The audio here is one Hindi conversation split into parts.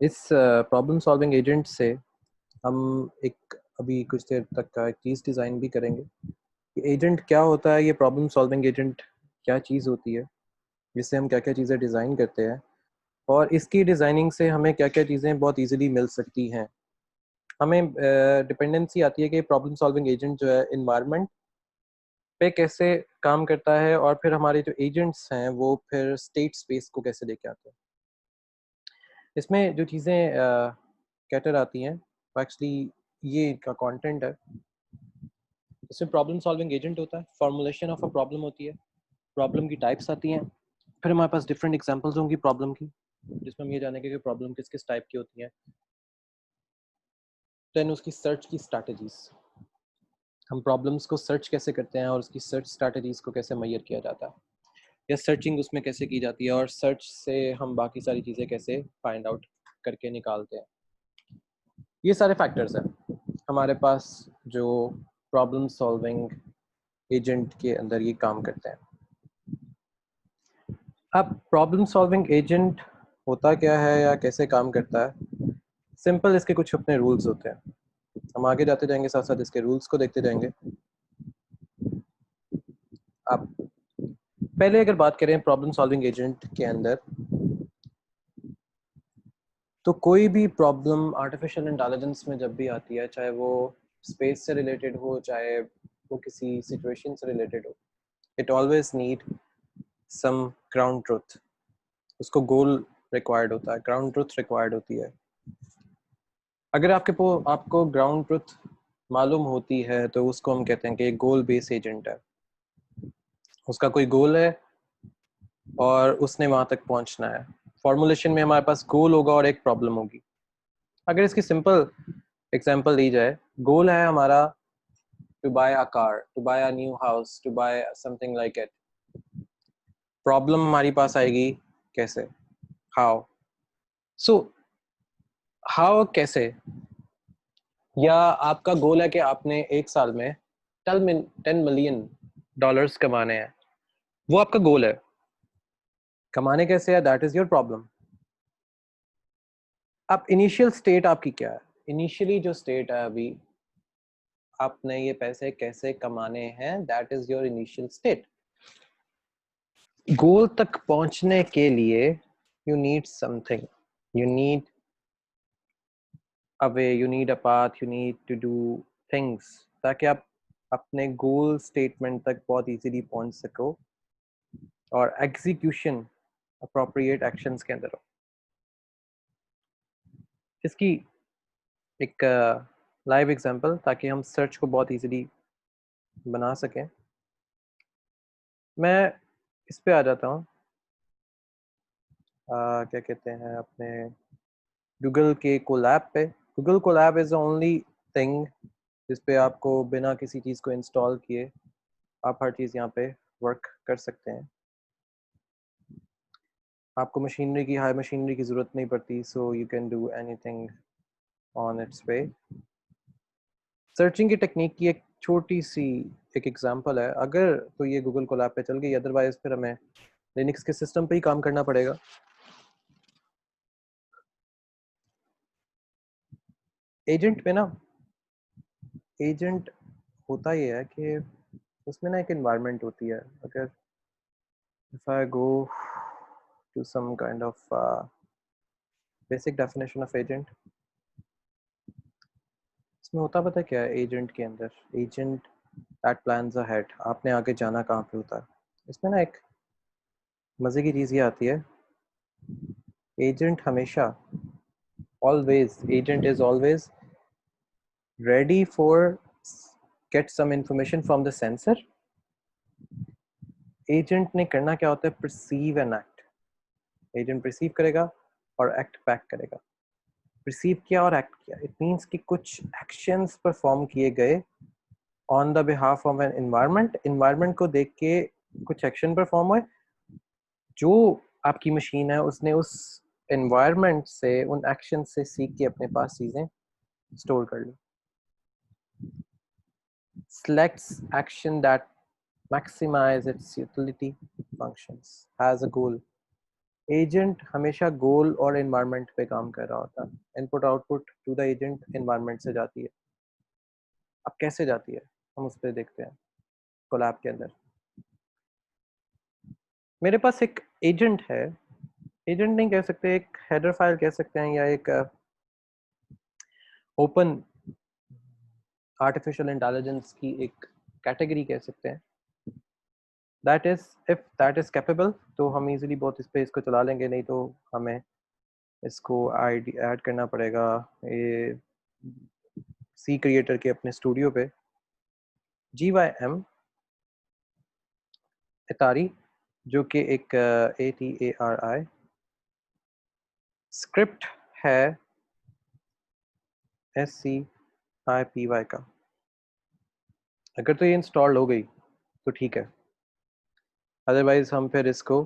इस प्रॉब्लम सॉल्विंग एजेंट से हम एक अभी कुछ देर तक का एक चीज़ डिज़ाइन भी करेंगे कि एजेंट क्या होता है, ये प्रॉब्लम सॉल्विंग एजेंट क्या चीज़ होती है, जिससे हम क्या क्या चीज़ें डिज़ाइन करते हैं और इसकी डिज़ाइनिंग से हमें क्या क्या चीज़ें बहुत ईजिली मिल सकती हैं। हमें डिपेंडेंसी आती है कि प्रॉब्लम सॉल्विंग एजेंट जो है इन्वायरमेंट पे कैसे काम करता है और फिर हमारे जो एजेंट्स हैं वो फिर स्टेट स्पेस को कैसे लेके आते हैं। इसमें जो चीज़ें कैटर आती हैं वो एक्चुअली ये इनका कंटेंट है। इसमें प्रॉब्लम सॉल्विंग एजेंट होता है, फॉर्मुलेशन ऑफ अ प्रॉब्लम होती है, प्रॉब्लम की टाइप्स आती हैं, फिर हमारे पास डिफरेंट एग्जांपल्स होंगी प्रॉब्लम की जिसमें हम ये जानेंगे कि प्रॉब्लम किस किस टाइप की होती हैं। देन उसकी सर्च की स्ट्रैटेजीज, हम प्रॉब्लम्स को सर्च कैसे करते हैं और उसकी सर्च स्ट्रैटेजीज को कैसे मेजर किया जाता है या सर्चिंग उसमें कैसे की जाती है और सर्च से हम बाकी सारी चीज़ें कैसे फाइंड आउट करके निकालते हैं। ये सारे फैक्टर्स हैं हमारे पास जो प्रॉब्लम सॉल्विंग एजेंट के अंदर ये काम करते हैं। अब प्रॉब्लम सॉल्विंग एजेंट होता क्या है या कैसे काम करता है, सिंपल इसके कुछ अपने रूल्स होते हैं। हम आगे जाते जाएंगे, साथ साथ इसके रूल्स को देखते जाएंगे। अब पहले अगर बात करें प्रॉब्लम सॉल्विंग एजेंट के अंदर, तो कोई भी प्रॉब्लम आर्टिफिशियल इंटेलिजेंस में जब भी आती है, चाहे वो स्पेस से रिलेटेड हो, चाहे वो किसी सिचुएशन से रिलेटेड हो, it always need some ground truth. उसको गोल रिक्वायर्ड होता है, ग्राउंड ट्रुथ रिक्वायर्ड होती है। अगर आपको ग्राउंड ट्रुथ मालूम होती है तो उसको हम कहते हैं कि एक गोल बेस एजेंट है। उसका कोई गोल है और उसने वहां तक पहुंचना है। फॉर्मुलेशन में हमारे पास गोल होगा और एक प्रॉब्लम होगी। अगर इसकी सिंपल एग्जांपल दी जाए, गोल है हमारा to buy a car, to buy a new house, to buy something like it. Problem हमारी पास आएगी कैसे, हाउ। सो हाउ कैसे, या आपका गोल है कि आपने एक साल में 10 मिलियन डॉलर्स कमाने हैं, वो आपका गोल है। कमाने कैसे है, दैट इज योर प्रॉब्लम। अब इनिशियल स्टेट आपकी क्या है, इनिशियली जो स्टेट है अभी आपने ये पैसे कैसे कमाने हैं, that is your initial state. Goal तक पहुंचने के लिए you need something, you need a way, you need a path, you need to do things, ताकि आप अपने गोल स्टेटमेंट तक बहुत इजीली पहुंच सको और एग्जीक्यूशन अप्रोप्रिएट एक्शंस के अंदर हो। इसकी एक लाइव एग्जांपल, ताकि हम सर्च को बहुत इजीली बना सकें, मैं इस पे आ जाता हूँ। क्या कहते हैं अपने गूगल के कोलैब पे। Google Colab is the only thing जिस पे आपको बिना किसी चीज़ को इंस्टॉल किए आप हर चीज़ यहाँ पे वर्क कर सकते हैं। आपको मशीनरी की, हाई मशीनरी की ज़रूरत नहीं पड़ती, so you can do anything on it's way. Searching की टेक्निक की एक छोटी सी एक एग्जांपल है, अगर तो ये गूगल कोलैब पे चल गई, अदरवाइज फिर हमें लिनक्स के सिस्टम पे ही काम करना पड़ेगा। एजेंट में ना, एजेंट होता ये है कि उसमें ना एक एनवायरनमेंट होती है। अगर if I go to some kind of basic definition of agent, इसमें होता पता क्या है एजेंट के अंदर, एजेंट दैट प्लान्स अहेड, आपने आगे जाना कहाँ पे होता है। इसमें ना एक मजे की चीज़ ये आती है, एजेंट हमेशा, always, agent is always ready for get some information from the sensor। Agent ने करना क्या होता है, perceive and act। Agent perceive करेगा और act back करेगा। perceive किया और act किया, it means कि कुछ actions perform किए गए on the behalf of an environment, environment को देख के कुछ action perform हुए, जो आपकी मशीन है उसने उस environment से, उन action से सीख के अपने पास चीजें स्टोर कर ली। selects action that maximize its utility functions, has a goal। Agent हमेशा गोल और एनवायरनमेंट पे काम कर रहा होता है। Input output to the agent environment से जाती है। अब कैसे जाती है हम उस पर देखते हैं। कोलैब के अंदर मेरे पास एक एजेंट है, एजेंट नहीं कह सकते, एक हेडर फाइल कह सकते हैं, या एक ओपन आर्टिफिशियल इंटेलिजेंस की एक कैटेगरी कह सकते हैं। That is if that is capable तो हम इजीली बहुत इस पे इसको चला लेंगे, नहीं तो हमें इसको आईडी ऐड करना पड़ेगा ये सी क्रिएटर के अपने स्टूडियो पे। GYM एतारी, जो कि एक ATARI स्क्रिप्ट है SCIPY का। अगर तो ये इंस्टॉल हो गई तो ठीक है, अदरवाइज हम फिर इसको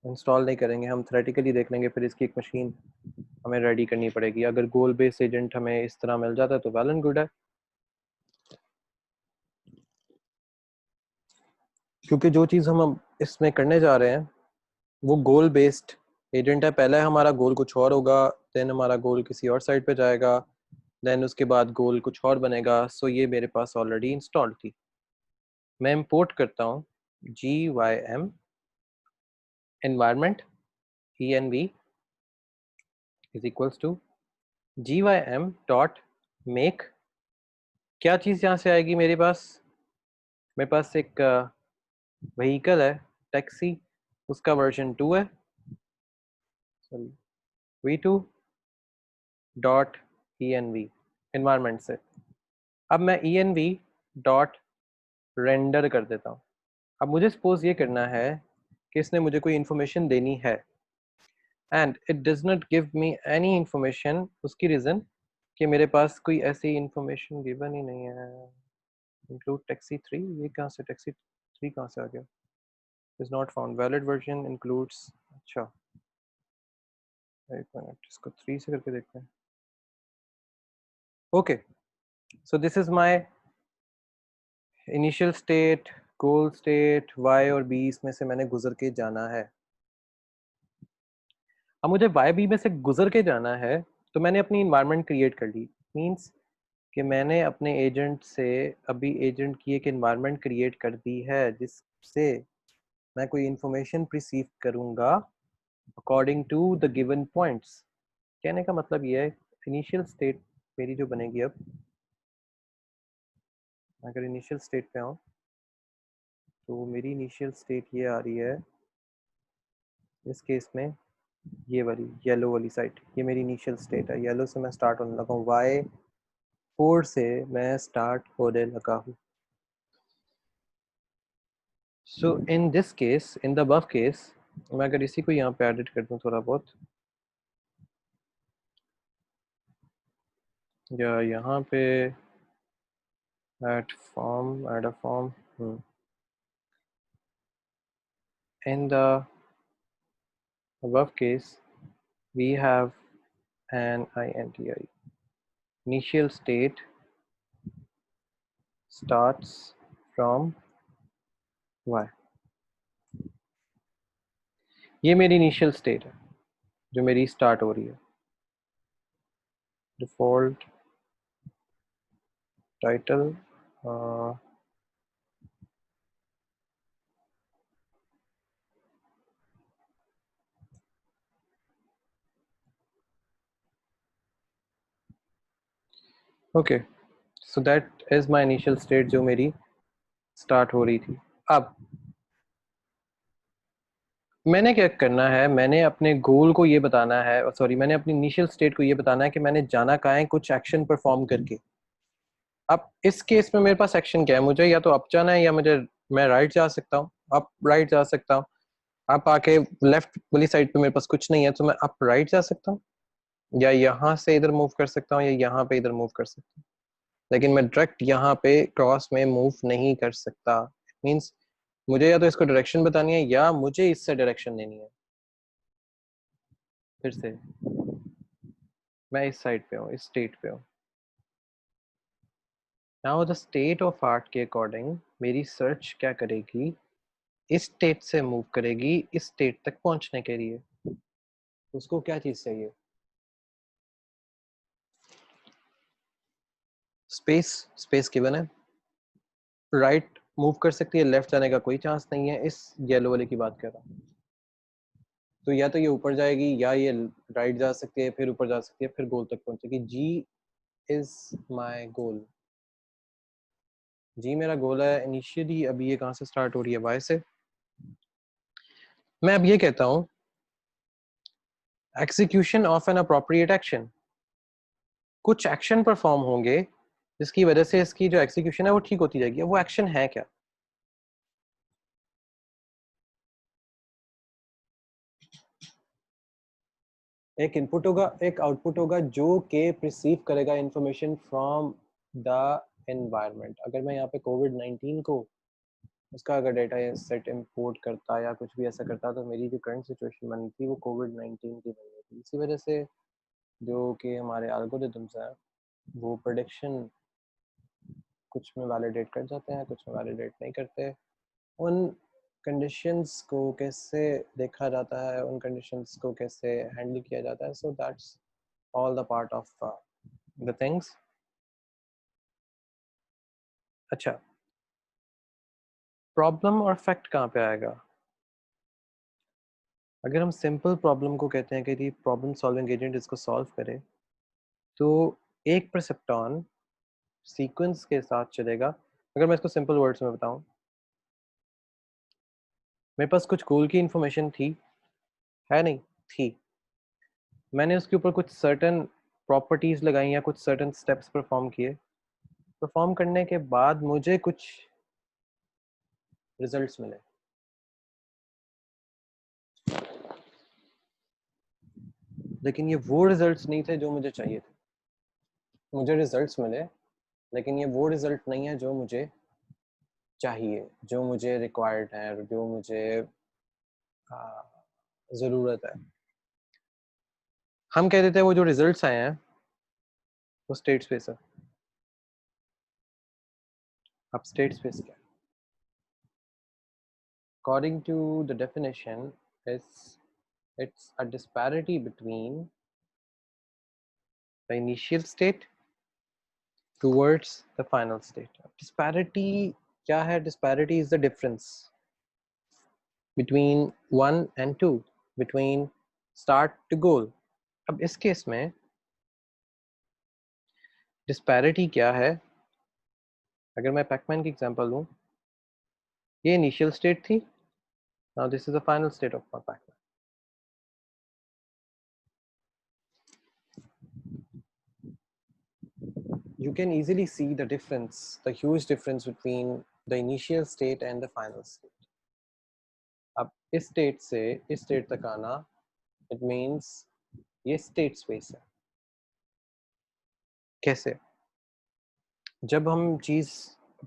इंस्टॉल नहीं करेंगे, हम थ्योरेटिकली देख लेंगे, फिर इसकी एक मशीन हमें रेडी करनी पड़ेगी। अगर गोल बेस्ड एजेंट हमें इस तरह मिल जाता है तो वेल एंड गुड है, क्योंकि जो चीज़ हम अब इसमें करने जा रहे हैं वो गोल बेस्ड एजेंट है। पहले हमारा गोल कुछ और होगा, देन हमारा गोल किसी और साइड पे जाएगा, देन उसके बाद गोल कुछ और बनेगा। सो ये मेरे पास ऑलरेडी इंस्टॉल्ड थी। मैं इंपोर्ट करता हूँ GYM environment env is equals to GYM dot make। क्या चीज़ यहाँ से आएगी मेरे पास एक व्हीकल है टैक्सी, उसका वर्जन 2 है, sorry V2 dot env environment से। अब मैं env डॉट रेंडर कर देता हूँ। अब मुझे सपोज ये करना है कि इसने मुझे कोई इन्फॉर्मेशन देनी है and it does not give me any information. उसकी रीज़न कि मेरे पास कोई ऐसी इन्फॉर्मेशन गिवन ही नहीं है। इंक्लूड टैक्सी 3, ये कहाँ से टैक्सी 3 कहाँ से आ गया? Is not found, valid version includes. अच्छा एक मिनट, इसको 3 से करके देखते हैं। Okay, so this is my initial state, goal state, Y और बी इसमें से मैंने गुजर के जाना है। अब मुझे वाई बी में से गुजर के जाना है तो मैंने अपनी इन्वायरमेंट क्रिएट कर ली। मीन्स कि मैंने अपने एजेंट से अभी एजेंट की एक इन्वायरमेंट क्रिएट कर दी है जिससे मैं कोई इंफॉर्मेशन रिसीव करूंगा according to the given points. कहने का मतलब ये है इनिशियल स्टेट मेरी जो बनेगी, अब अगर इनिशियल स्टेट पे आऊँ तो मेरी इनिशियल स्टेट ये आ रही है इस केस में, ये वाली येलो वाली साइड, ये मेरी इनिशियल स्टेट है। येलो से मैं स्टार्ट होने लगा हूँ, Y4 से मैं स्टार्ट होने लगा हूँ। So in this case, in the above case, मैं अगर इसी को यहाँ पे एडिट कर दूँ थोड़ा बहुत, या यहाँ पे add form, add a form, in the above case we have an INTI, initial state starts from Y। ये मेरी इनिशियल स्टेट है जो मेरी स्टार्ट हो रही है। Default title, okay, so that is my initial state जो मेरी स्टार्ट हो रही थी। अब मैंने क्या करना है, मैंने अपने गोल को ये बताना है, सॉरी मैंने अपनी इनिशियल स्टेट को ये बताना है कि मैंने जाना कहाँ है कुछ एक्शन परफॉर्म करके। अब इस केस में मेरे पास एक्शन क्या है, मुझे या तो अप जाना है या मैं राइट जा सकता हूँ, अप राइट जा सकता हूँ। आप आके लेफ्ट वाली साइड पे मेरे पास कुछ नहीं है तो मैं अप राइट जा सकता हूँ, या यहाँ से इधर मूव कर सकता हूँ, या यहाँ पे इधर मूव कर सकता हूँ, लेकिन मैं डायरेक्ट यहाँ पे क्रॉस में मूव नहीं कर सकता। मीन्स मुझे या तो इसको डायरेक्शन बतानी है या मुझे इससे डायरेक्शन लेनी है। फिर से मैं इस साइड पे हूँ, इस स्टेट पे हूँ। Now the state of art के अकॉर्डिंग मेरी सर्च क्या करेगी, इस स्टेट से मूव करेगी इस स्टेट तक पहुंचने के लिए, उसको क्या चीज चाहिए? स्पेस। स्पेस गिवन है, राइट मूव कर सकती है, लेफ्ट जाने का कोई चांस नहीं है, इस येलो वाले की बात कर रहा हूँ। तो या तो ये ऊपर जाएगी या ये राइट जा सकती है, फिर ऊपर जा सकती है, फिर गोल तक पहुंचेगी। जी इज माई गोल। जी मेरा गोल है इनिशियली। अभी ये कहाँ से स्टार्ट हो रही है? वाई से। मैं अब ये कहता हूँ execution of an appropriate action. कुछ एक्शन परफॉर्म होंगे जिसकी वजह से इसकी जो एक्सिक्यूशन है वो ठीक होती जाएगी। वो एक्शन है क्या? एक इनपुट होगा, एक आउटपुट होगा जो के रिसीव करेगा इंफॉर्मेशन फ्रॉम द एनवायरनमेंट। अगर मैं यहाँ पे कोविड-19 को उसका अगर डेटा सेट इंपोर्ट करता या कुछ भी ऐसा करता तो मेरी जो करंट सिचुएशन बनी थी वो कोविड-19 की बनी थी। इसी वजह से जो कि हमारे एल्गोरिथम्स हैं वो प्रेडिक्शन कुछ में वैलिडेट कर जाते हैं, कुछ में वैलिडेट नहीं करते। उन कंडीशंस को कैसे देखा जाता है, उन कंडीशंस को कैसे हैंडल किया जाता है, so that's all the part of the things. अच्छा, प्रॉब्लम और फैक्ट कहाँ पे आएगा? अगर हम सिंपल प्रॉब्लम को कहते हैं कि प्रॉब्लम सॉल्विंग एजेंट इसको सॉल्व करे, तो एक परसेप्टॉन सीक्वेंस के साथ चलेगा। अगर मैं इसको सिंपल वर्ड्स में बताऊं, मेरे पास कुछ गोल की इंफॉर्मेशन थी, है नहीं थी, मैंने उसके ऊपर कुछ सर्टन प्रॉपर्टीज लगाई या कुछ सर्टन स्टेप्स परफॉर्म किए। परफॉर्म करने के बाद मुझे कुछ रिजल्ट्स मिले, लेकिन ये वो रिजल्ट्स नहीं थे जो मुझे चाहिए थे। मुझे रिजल्ट्स मिले, लेकिन ये वो रिजल्ट नहीं है जो मुझे चाहिए, जो मुझे रिक्वायर्ड है, जो मुझे ज़रूरत है। हम कह देते हैं वो जो रिजल्ट्स आए हैं वो स्टेट स्पेस है। अब स्टेट स्पेस क्या है? According to the definition, it's a disparity between the initial state towards the final state. Disparity क्या है? Disparity is the difference between 1 and 2, between start to goal. अब इस केस में डिस्पैरिटी क्या है? अगर मैं पैकमैन की एग्जांपल दूं, ये इनिशियल स्टेट थी, now this is the final state of my Pac-Man. You can easily see the difference, the huge difference between the initial state and the final state. अब इस स्टेट से इस स्टेट तक आना, it means ये स्टेट स्पेस है। कैसे? जब हम चीज़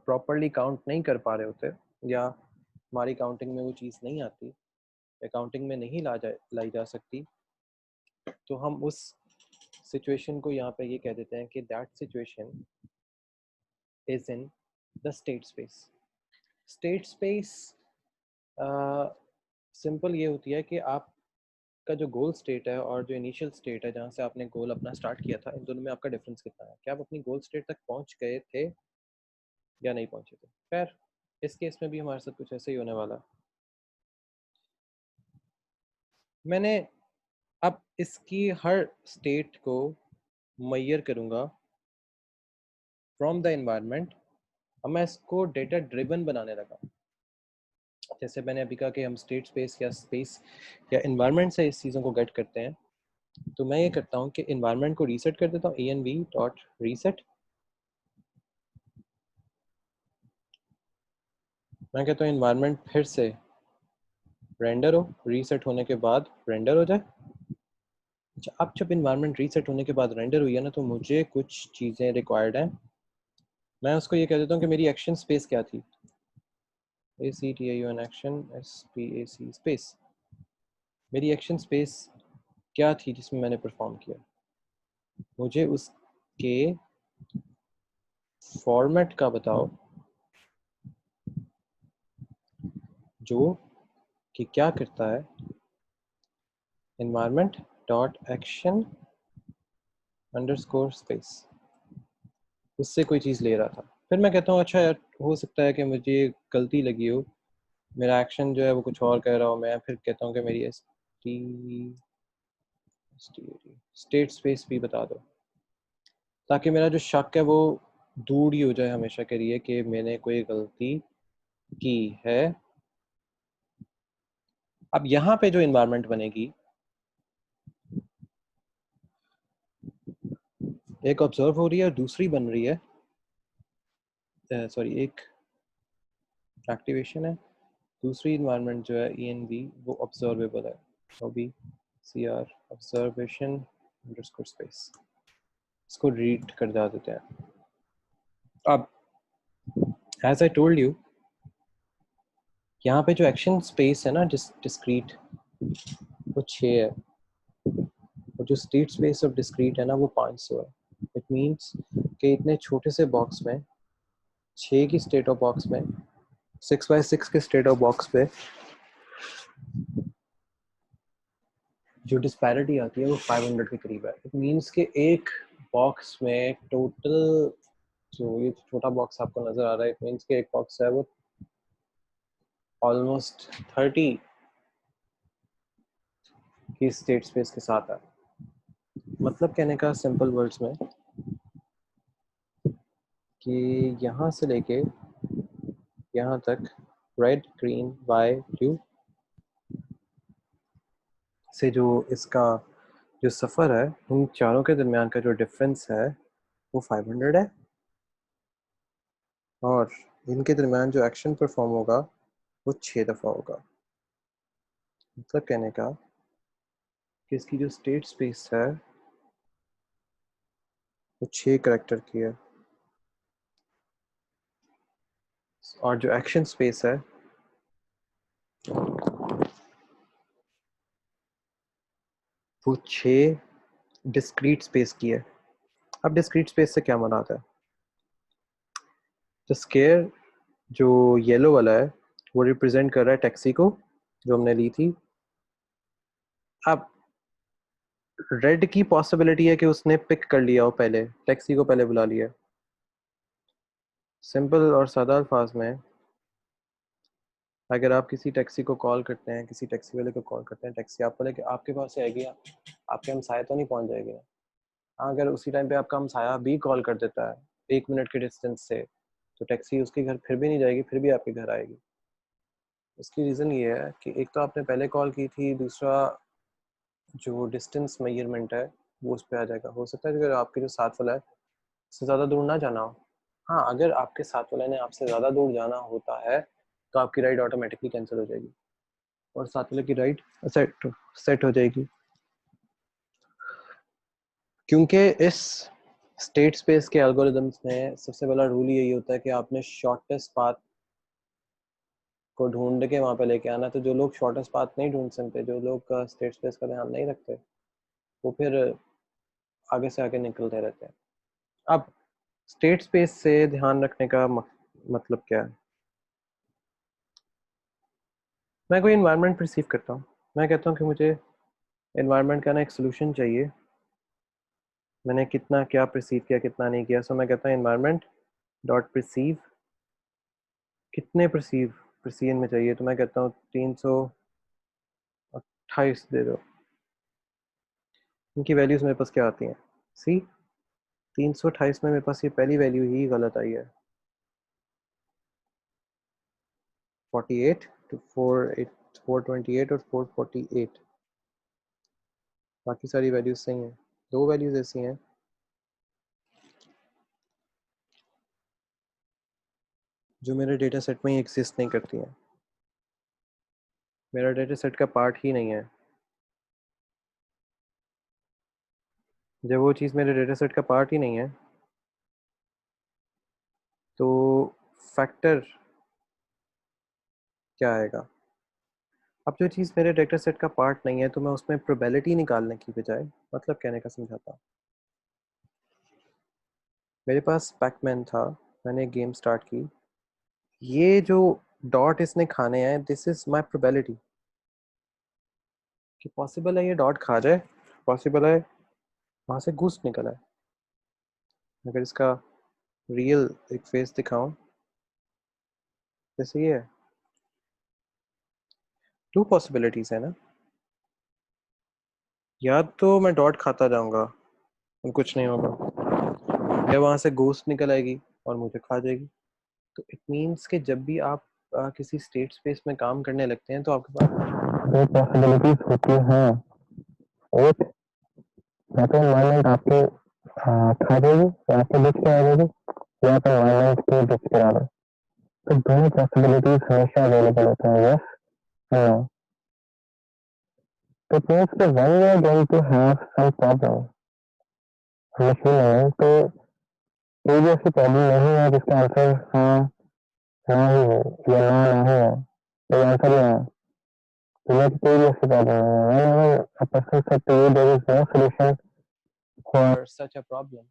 प्रॉपरली काउंट नहीं कर पा रहे होते या हमारी काउंटिंग में वो चीज़ नहीं आती या काउंटिंग में नहीं लाई जा सकती, तो हम उस सिचुएशन को यहाँ पे ये कह देते हैं कि that situation is in the state space. State space simple ये होती है कि आपका जो गोल स्टेट है और जो इनिशियल स्टेट है जहाँ से आपने गोल अपना स्टार्ट किया था, इन दोनों में आपका डिफरेंस कितना है? क्या आप अपनी गोल स्टेट तक पहुँच गए थे या नहीं पहुँचे थे? खैर, इस केस में भी हमारे साथ कुछ ऐसे ही होने वाला है। मैंने अब इसकी हर स्टेट को मेजर करूँगा फ्रॉम द एनवायरनमेंट। अब मैं इसको डेटा ड्रिवन बनाने लगा। जैसे मैंने अभी कहा कि हम स्टेट स्पेस या एनवायरनमेंट से इस चीज़ों को गेट करते हैं, तो मैं ये करता हूँ कि एनवायरनमेंट को रीसेट कर देता हूँ, env.reset। मैं कहता हूँ एनवायरनमेंट फिर से रेंडर हो, रीसेट होने के बाद रेंडर हो जाए। अच्छा, अब जब एनवायरनमेंट रीसेट होने के बाद रेंडर हुई है ना, तो मुझे कुछ चीज़ें रिक्वायर्ड हैं। मैं उसको ये कह देता हूँ कि मेरी एक्शन स्पेस क्या थी, ACTAUN एक्शन SPAC स्पेस। मेरी एक्शन स्पेस क्या थी जिसमें मैंने परफॉर्म किया? मुझे उसके फॉर्मेट का बताओ जो कि क्या करता है, environment dot action underscore space, उससे कोई चीज़ ले रहा था। फिर मैं कहता हूँ अच्छा यार, हो सकता है कि मुझे गलती लगी हो, मेरा एक्शन जो है वो कुछ और कह रहा हो, मैं फिर कहता हूँ कि मेरी स्टेट स्पेस भी बता दो, ताकि मेरा जो शक है वो दूर ही हो जाए हमेशा के लिए कि मैंने कोई गलती की है। अब यहाँ पे जो इन्वायरमेंट बनेगी, एक ऑब्जर्व हो रही है और दूसरी बन रही है, सॉरी एक एक्टिवेशन है, दूसरी इन्वायरमेंट जो है ENV वो ऑब्जर्वेबल है, OBCR ऑब्जर्वेशन अंडरस्कोर स्पेस, इसको रीड कर जा देते हैं। अब एज आई टोल्ड यू, यहाँ पे जो एक्शन स्पेस है ना डिस्क्रीट, वो 6 है, और जो स्टेट स्पेस ऑफ डिस्क्रीट है ना वो 500 है। इट मीन्स कि इतने छोटे से बॉक्स में, 6 की स्टेट ऑफ बॉक्स में, 6x6 के स्टेट ऑफ बॉक्स पे जो डिस्पैरिटी आती है वो 500 के करीब है। इट मीन्स कि एक बॉक्स में टोटल, जो ये छोटा बॉक्स आपको नजर आ रहा है, इट मीन्स कि एक बॉक्स है वो ऑलमोस्ट 30 की स्टेट स्पेस के साथ है। मतलब कहने का सिंपल वर्ड्स में कि यहाँ से लेके यहाँ तक, रेड ग्रीन वाई ब्लू से जो इसका जो सफ़र है, इन चारों के दरमियान का जो डिफरेंस है वो 500 है, और इनके दरमियान जो एक्शन परफॉर्म होगा वो 6 दफ़ा होगा। मतलब कहने का कि इसकी जो स्टेट स्पेस है वो 6 करैक्टर की है, और जो एक्शन स्पेस है वो 6 डिस्क्रीट स्पेस की है। अब डिस्क्रीट स्पेस से क्या मराद है? तो स्केयर जो येलो वाला है वो रिप्रेजेंट कर रहा है टैक्सी को, जो हमने ली थी। अब रेड की पॉसिबिलिटी है कि उसने पिक कर लिया हो, पहले टैक्सी को पहले बुला लिया। सिंपल और सादा अल्फाज में, अगर आप किसी टैक्सी को कॉल करते हैं, किसी टैक्सी वाले को कॉल करते हैं, टैक्सी आपको लेके आपके पास से आएगी, आपके हमसाया तो नहीं पहुंच जाएगी। हाँ, अगर उसी टाइम पे आपका हमसाया भी कॉल कर देता है 1 मिनट के डिस्टेंस से, तो टैक्सी उसके घर फिर भी नहीं जाएगी, फिर भी आपके घर आएगी। इसकी रीज़न ये है कि एक तो आपने पहले कॉल की थी, दूसरा जो डिस्टेंस मेजरमेंट है वो उस पर आ जाएगा। हो सकता है अगर आपके जो साथ वाला है उससे ज़्यादा दूर ना जाना हो। हाँ, अगर आपके साथ वाले ने आपसे ज़्यादा दूर जाना होता है तो आपकी राइड ऑटोमेटिकली कैंसिल हो जाएगी और साथ वाले की राइड सेट हो जाएगी, क्योंकि इस स्टेट स्पेस के एल्गोरिदम्स में सबसे पहला रूल यही होता है कि आपने शॉर्टेस्ट पाथ को ढूंढ के वहाँ पे लेके आना। तो जो लोग शॉर्टेस्ट पाथ नहीं ढूंढ सकते, जो लोग स्टेट स्पेस का ध्यान नहीं रखते, वो फिर आगे से आगे निकलते रहते हैं। अब स्टेट स्पेस से ध्यान रखने का मतलब क्या है? मैं कोई इन्वायरमेंट परसीव करता हूँ, मैं कहता हूँ कि मुझे इन्वायरमेंट का ना एक सोल्यूशन चाहिए, मैंने कितना क्या परसीव किया कितना नहीं किया। सो मैं कहता हूँ इन्वायरमेंट डॉट परसीव, कितने परसीव में चाहिए, तो मैं कहता हूँ 328 दे दो। इनकी वैल्यूज मेरे पास क्या आती हैं? सी 328 में मेरे पास ये पहली वैल्यू ही गलत आई है, 48 टू 428 और 448। बाकी सारी वैल्यूज सही हैं। दो वैल्यूज ऐसी हैं जो मेरे डेटा सेट में ही एग्जिस्ट नहीं करती हैं, मेरा डेटा सेट का पार्ट ही नहीं है। जब वो चीज़ मेरे डेटा सेट का पार्ट ही नहीं है तो फैक्टर क्या आएगा? अब जो चीज़ मेरे डेटा सेट का पार्ट नहीं है तो मैं उसमें प्रोबेबिलिटी निकालने की बजाय, मतलब कहने का समझाता हूँ, मेरे पास पैकमैन था, मैंने गेम स्टार्ट की, ये जो डॉट इसने खाने हैं, दिस इज माई प्रोबेबिलिटी कि पॉसिबल है ये डॉट खा जाए, पॉसिबल है वहां से घुस निकला है। अगर इसका रियल एक फेस दिखाऊं, जैसे ये है, टू पॉसिबिलिटीज है ना, या तो मैं डॉट खाता जाऊंगा और कुछ नहीं होगा, या वहां से घुस निकल आएगी और मुझे खा जाएगी। तो इट मीन्स कि जब भी आप किसी स्टेट स्पेस में काम करने लगते हैं तो आपके पास दो पॉसिबिलिटीज होती हैं। एक, या तो एनवायरनमेंट आपके खा जाएगी या आपके बीच में आ जाएगी, या तो एनवायरनमेंट के बीच में आ जाएगी। तो दोनों पॉसिबिलिटीज हमेशा अवेलेबल होते हैं, यस नो। तो मीन्स कि when you are going to have some problem machine में, तो कोई भी ऐसी प्रॉब्लम नहीं है जिसका आंसर हाँ ना ही हो या ना नहीं है, तो आंसर ही है। तो ये कोई भी ऐसी प्रॉब्लम नहीं है। Whenever a person said to you there is no solution for such a problem,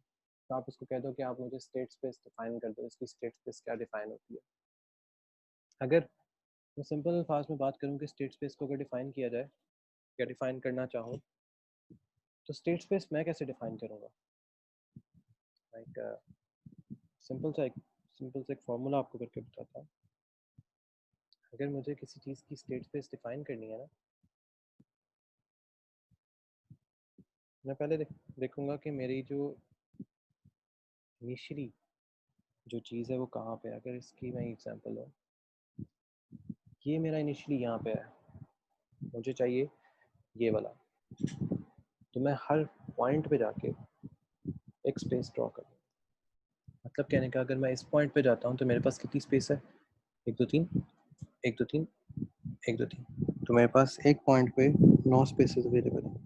तो आप उसको कह दो कि आप मुझे स्टेट स्पेस डिफाइन कर दो, इसकी स्टेट स्पेस क्या डिफाइन होती है। अगर मैं सिंपल अल्फाज में बात करूँ कि स्टेट स्पेस को अगर डिफाइन किया जाए या डिफाइन करना चाहूँ, तो स्टेट स्पेस मैं कैसे डिफाइन करूँगा। लाइक सिंपल सा एक फॉर्मूला आपको करके बताता हूँ। अगर मुझे किसी चीज़ की स्टेट स्पेस डिफाइन करनी है ना, मैं पहले देखूंगा कि मेरी जो इनिशियली जो चीज़ है वो कहाँ पे है। अगर इसकी मैं एग्जांपल लूँ, ये मेरा इनिशियली यहाँ पे है, मुझे चाहिए ये वाला, तो मैं हर पॉइंट पे जाके एक स्पेस ड्रॉ करूँ। मतलब कहने का, अगर मैं इस पॉइंट पे जाता हूँ तो मेरे पास कितनी स्पेस है, 1 2 3, 1 2 3, 1 2 3। तो मेरे पास एक पॉइंट पे 9 स्पेसेस अवेलेबल है।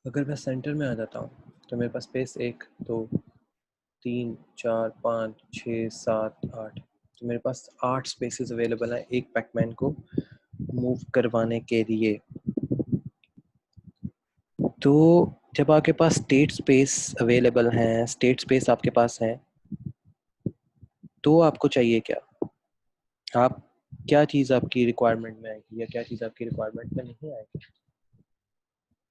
अगर मैं सेंटर में आ जाता हूँ तो मेरे पास स्पेस 1 2 3 4 5 6 7 8, तो मेरे पास 8 स्पेसेस अवेलेबल हैं एक पैकमैन को मूव करवाने के लिए। तो जब आपके पास स्टेट स्पेस अवेलेबल हैं, स्टेट स्पेस आपके पास है, तो आपको चाहिए क्या, आप क्या चीज़ आपकी रिक्वायरमेंट में आएगी या क्या चीज़ आपकी रिक्वायरमेंट में नहीं आएगी।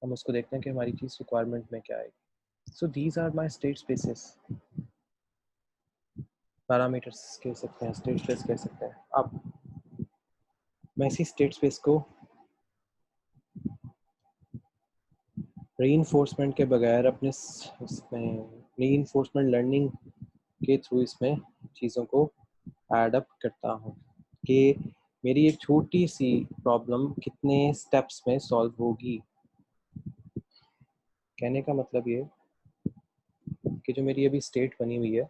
हम उसको देखते हैं कि हमारी चीज़ रिक्वायरमेंट में क्या आएगी। So these are my state spaces, parameters कह सकते हैं, स्टेट स्पेस कह सकते हैं। अब मैं इसी स्टेट स्पेस को रीइंफोर्समेंट के बगैर अपने इसमें रीइंफोर्समेंट लर्निंग के थ्रू इसमें चीज़ों को ऐड अप करता हूँ कि मेरी एक छोटी सी प्रॉब्लम कितने स्टेप्स में सॉल्व होगी। कहने का मतलब ये कि जो मेरी अभी स्टेट बनी हुई है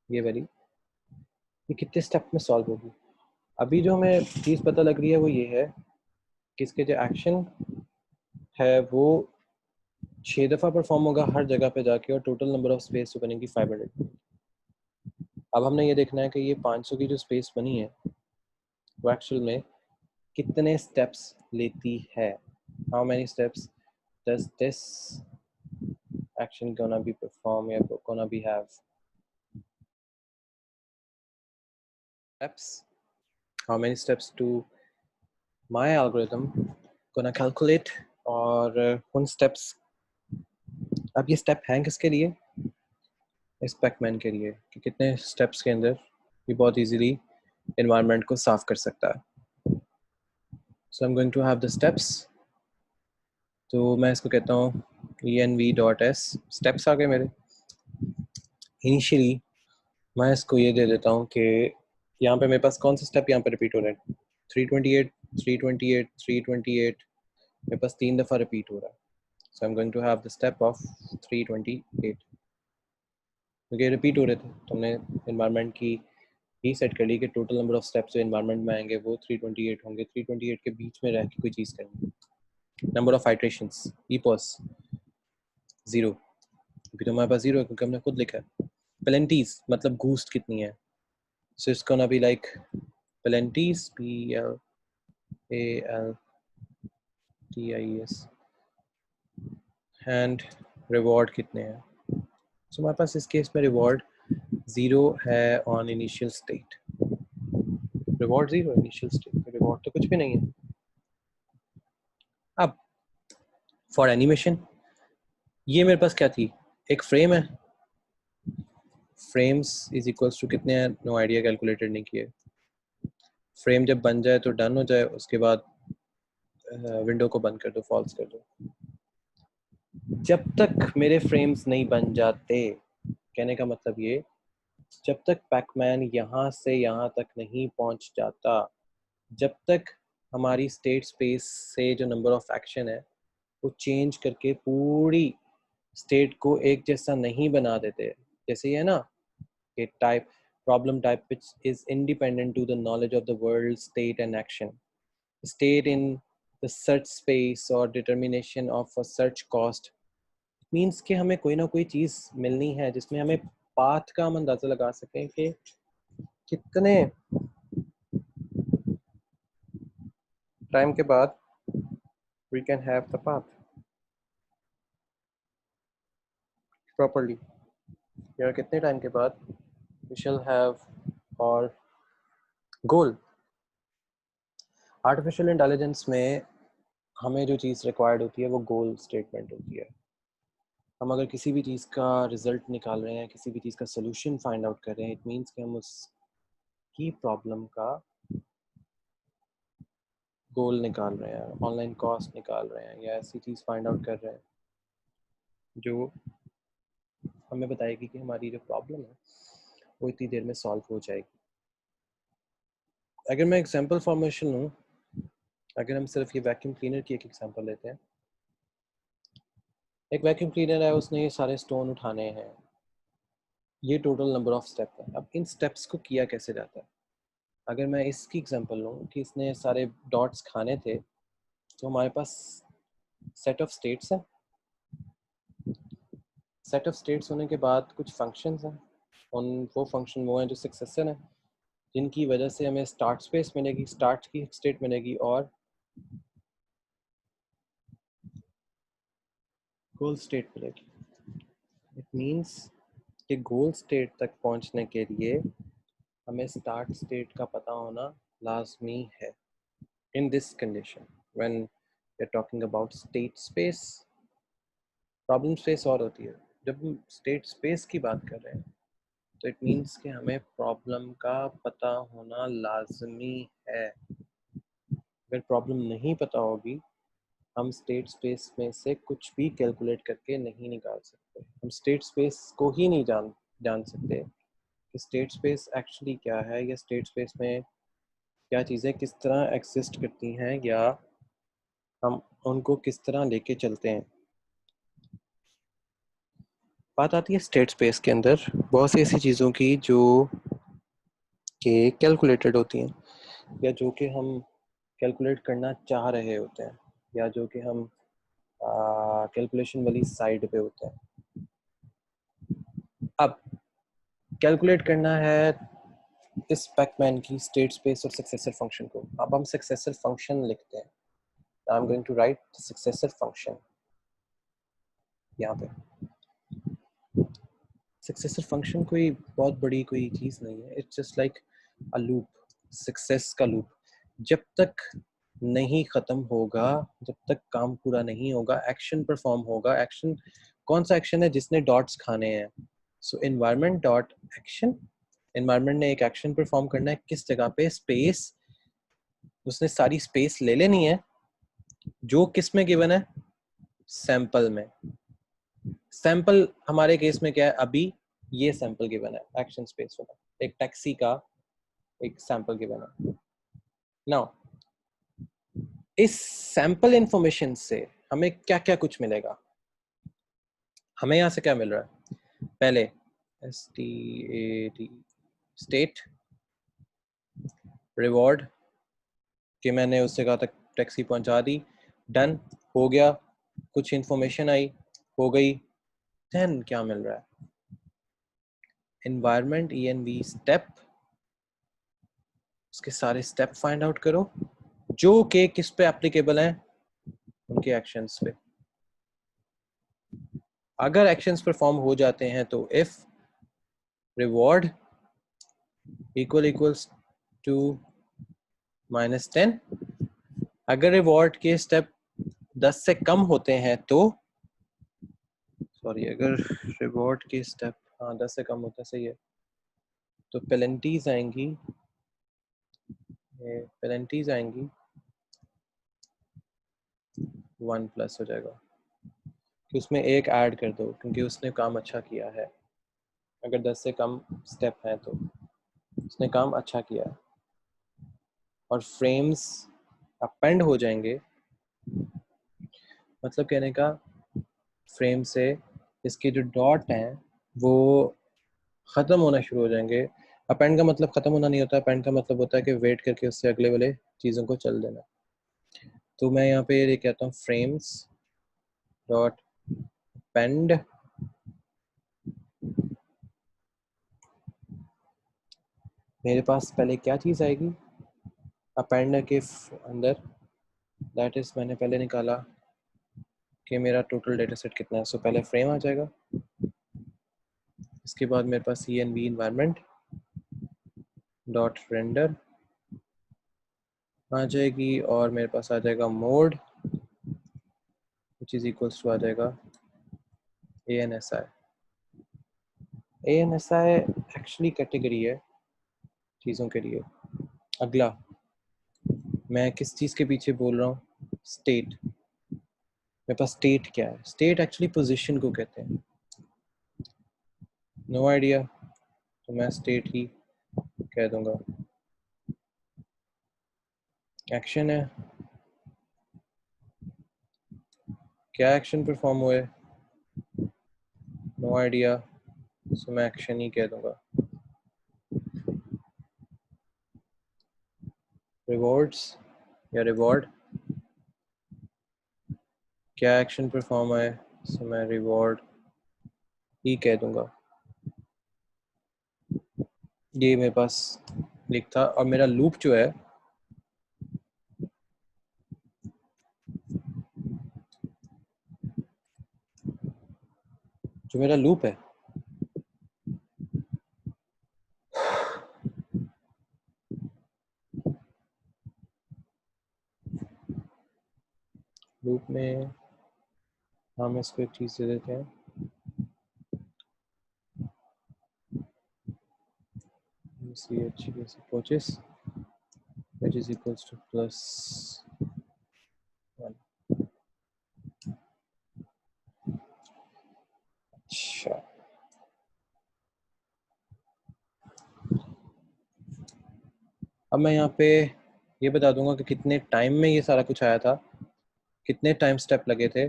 ये वाली, ये कितने स्टेप में सॉल्व होगी। अभी जो हमें चीज़ पता लग रही है वो ये है कि इसके जो एक्शन है वो 6 दफ़ा परफॉर्म होगा हर जगह पे जाके, और टोटल नंबर ऑफ स्पेस जो बनेगी 500। अब हमने ये देखना है कि ये 500 की जो स्पेस बनी है वो एक्चुअल में कितने स्टेप्स लेती है। How many steps does this action gonna be perform या gonna be have. Steps, how many steps do my algorithm gonna calculate, और उन steps, अब ये step हैं किसके लिए, इस पैकमैन के लिए, कि कितने steps के अंदर ये बहुत easily environment को साफ कर सकता है। So I'm going to have the steps, तो मैं इसको कहता हूँ env.s, steps आ गए मेरे। इनिशियली मैं इसको ये दे देता हूँ कि यहाँ पे मेरे पास कौन सा स्टेप यहाँ पे रिपीट हो रहा है, 328, 328, 328, मेरे पास 3 दफ़ा रिपीट हो रहा है। So I'm going to have the step of 328, क्योंकि रिपीट हो रहे थे तो हमने इन्वायरमेंट की ही सेट कर ली कि टोटल नंबर ऑफ स्टेप्स जो इन्वायरमेंट में आएंगे वो 328 होंगे। 328 के बीच में रह के कोई चीज़ करनी। नंबर ऑफ आइट्रेशंस ईपॉस 0, अभी तो हमारे पास 0 है क्योंकि हमने खुद लिखा है। पेलेंटीज मतलब घूस्ट कितनी है, so it's gonna be like penalties PLALTIES, and reward कितने हैं, सो हमारे पास इस केस में रिवॉर्ड 0 है on initial state, reward 0 initial state में, रिवॉर्ड तो कुछ भी नहीं है। अब फॉर एनिमेशन ये मेरे पास क्या थी, एक फ्रेम है, फ्रेम्स इज इक्वल्स टू कितने हैं, नो आइडिया, कैलकुलेटेड नहीं किए। फ्रेम जब बन जाए तो डन हो जाए, उसके बाद विंडो को बंद कर दो, फॉल्स कर दो। जब तक मेरे फ्रेम्स नहीं बन जाते, कहने का मतलब ये, जब तक पैकमैन यहाँ से यहाँ तक नहीं पहुँच जाता, जब तक हमारी स्टेट स्पेस से जो नंबर ऑफ एक्शन है वो चेंज करके पूरी स्टेट को एक जैसा नहीं बना देते, जैसे ये है ना कि type problem type which is independent to the knowledge of the world state and action, state in the search space or determination of a search cost, means कि हमें कोई ना कोई चीज मिलनी है जिसमें हमें पाथ का हम अंदाजा लगा सकें कि कितने टाइम के बाद we can have the path properly, या कितने टाइम के बाद we shall have our goal। Artificial intelligence में हमें जो चीज़ रिक्वायर्ड होती है वो गोल स्टेटमेंट होती है। हम अगर किसी भी चीज़ का रिजल्ट निकाल रहे हैं, किसी भी चीज़ का सोल्यूशन फाइंड आउट कर रहे हैं, इट मीन्स कि हम उसकी प्रॉब्लम का गोल निकाल रहे हैं, ऑनलाइन कॉस्ट निकाल रहे हैं, या ऐसी चीज़ फाइंड आउट कर रहे हैं जो हमें बताएगी कि हमारी जो प्रॉब्लम है वो इतनी देर में सॉल्व हो जाएगी। अगर मैं एग्जांपल फॉर्मेशन लूँ, अगर हम सिर्फ ये वैक्यूम क्लीनर की एक एग्जांपल लेते हैं, एक वैक्यूम क्लीनर है, उसने ये सारे स्टोन उठाने हैं, ये टोटल नंबर ऑफ स्टेप है। अब इन स्टेप्स को किया कैसे जाता है, अगर मैं इसकी एग्जांपल लूँ कि इसने सारे डॉट्स खाने थे, तो हमारे पास सेट ऑफ स्टेट्स हैं, सेट ऑफ स्टेट्स होने के बाद कुछ फंक्शंस हैं, उन वो फंक्शन वो हैं जो सक्सेसर हैं, जिनकी वजह से हमें स्टार्ट स्पेस मिलेगी, स्टार्ट की स्टेट मिलेगी और गोल स्टेट मिलेगी। इट मीन्स कि गोल स्टेट तक पहुंचने के लिए हमें स्टार्ट स्टेट का पता होना लाजमी है। In this condition when we are talking about state space, problem space और होती है, जब हम स्टेट स्पेस की बात कर रहे हैं तो इट मीन्स कि हमें प्रॉब्लम का पता होना लाजमी है। अगर प्रॉब्लम नहीं पता होगी, हम स्टेट स्पेस में से कुछ भी कैलकुलेट करके नहीं निकाल सकते। हम स्टेट स्पेस को ही नहीं जान सकते कि स्टेट स्पेस एक्चुअली क्या है, या स्टेट स्पेस में क्या चीज़ें किस तरह एग्जिस्ट करती हैं, या हम उनको किस तरह लेके चलते हैं। बात आती है स्टेट स्पेस के अंदर बहुत सी ऐसी चीज़ों की जो कि कैलकुलेटेड होती हैं, या जो कि हम कैलकुलेट करना चाह रहे होते हैं, या जो कि हम कैलकुलेशन वाली साइड पे होते हैं। अब कैलकुलेट करना है इस पैकमैन की स्टेट स्पेस और सक्सेसर फंक्शन को। अब हम सक्सेसर फंक्शन लिखते हैं, I am going to write the successor function यहाँ पे। सक्सेसर फंक्शन कोई बहुत बड़ी कोई चीज़ नहीं है, it's just like a loop, success का लूप। जब तक नहीं ख़त्म होगा, जब तक काम पूरा नहीं होगा, एक्शन परफॉर्म होगा। एक्शन कौन सा एक्शन है, जिसने डॉट्स खाने हैं। सो एनवायरनमेंट डॉट एक्शन, एनवायरनमेंट ने एक एक्शन परफॉर्म करना है, किस जगह पे, स्पेस, उसने सारी स्पेस ले लेनी है जो किस में गिवन है, सैंपल में। सैंपल हमारे केस में क्या है, अभी ये सैंपल गिवन है, एक्शन स्पेस वाला एक टैक्सी का एक सैंपल गिवन है। नाउ इस सैंपल इंफॉर्मेशन से हमें क्या क्या कुछ मिलेगा। हमें यहाँ से क्या मिल रहा है, पहले STAT स्टेट, रिवॉर्ड कि मैंने उस जगह तक टैक्सी पहुंचा दी, डन हो गया, कुछ इंफॉर्मेशन आई, हो गई। देन क्या मिल रहा है, एनवायरनमेंट ENV स्टेप, उसके सारे स्टेप फाइंड आउट करो जो कि किस पे एप्लीकेबल हैं, उनके एक्शंस पे। अगर एक्शंस परफॉर्म हो जाते हैं तो इफ रिवॉर्ड इक्वल्स टू -10, अगर रिवॉर्ड के स्टेप 10 से कम होते हैं तो सॉरी अगर रिवॉर्ड के स्टेप 10 से कम होता है, सही है, तो पेनल्टीज आएंगी, पेनल्टीज आएंगी 1+ हो जाएगा कि उसमें एक ऐड कर दो क्योंकि उसने काम अच्छा किया है। अगर 10 से कम स्टेप हैं तो उसने काम अच्छा किया है। और फ्रेम्स अपेंड हो जाएंगे, मतलब कहने का फ्रेम से इसके जो डॉट हैं वो ख़त्म होना शुरू हो जाएंगे। अपेंड का मतलब ख़त्म होना नहीं होता, अपेंड का मतलब होता है कि वेट करके उससे अगले वाले चीज़ों को चल देना। तो मैं यहाँ पे ये कहता हूँ फ्रेम्स डॉट अपेंड मेरे पास पहले क्या चीज़ आएगी अपेंड के अंदर, दैट इज़ मैंने पहले निकाला कि मेरा टोटल डेटा सेट कितना है। सो पहले फ्रेम आ जाएगा, इसके बाद मेरे पास env environment डॉट रेंडर आ जाएगी और मेरे पास आ जाएगा mode which is equals to आ जाएगा ANSI। ANSI एक्चुअली कैटेगरी है चीज़ों के लिए। अगला मैं किस चीज़ के पीछे बोल रहा हूँ, स्टेट। मेरे पास स्टेट क्या है, स्टेट एक्चुअली पोजीशन को कहते हैं। नो आइडिया, तो मैं स्टेट ही कह दूंगा। एक्शन है, क्या एक्शन परफॉर्म हुए, नो आइडिया, सो मैं एक्शन ही कह दूंगा। रिवॉर्ड्स या रिवॉर्ड, क्या एक्शन परफॉर्म है, सो मैं रिवॉर्ड ही कह दूंगा। ये मेरे पास लिखता, और मेरा लूप जो है जो मेरा लूप है लूप में हम इसको एक चीज़ दे देते हैं, approaches which is equals to +1। अच्छा, अब मैं यहाँ पे ये बता दूंगा कि कितने टाइम में ये सारा कुछ आया था, कितने टाइम स्टेप लगे थे।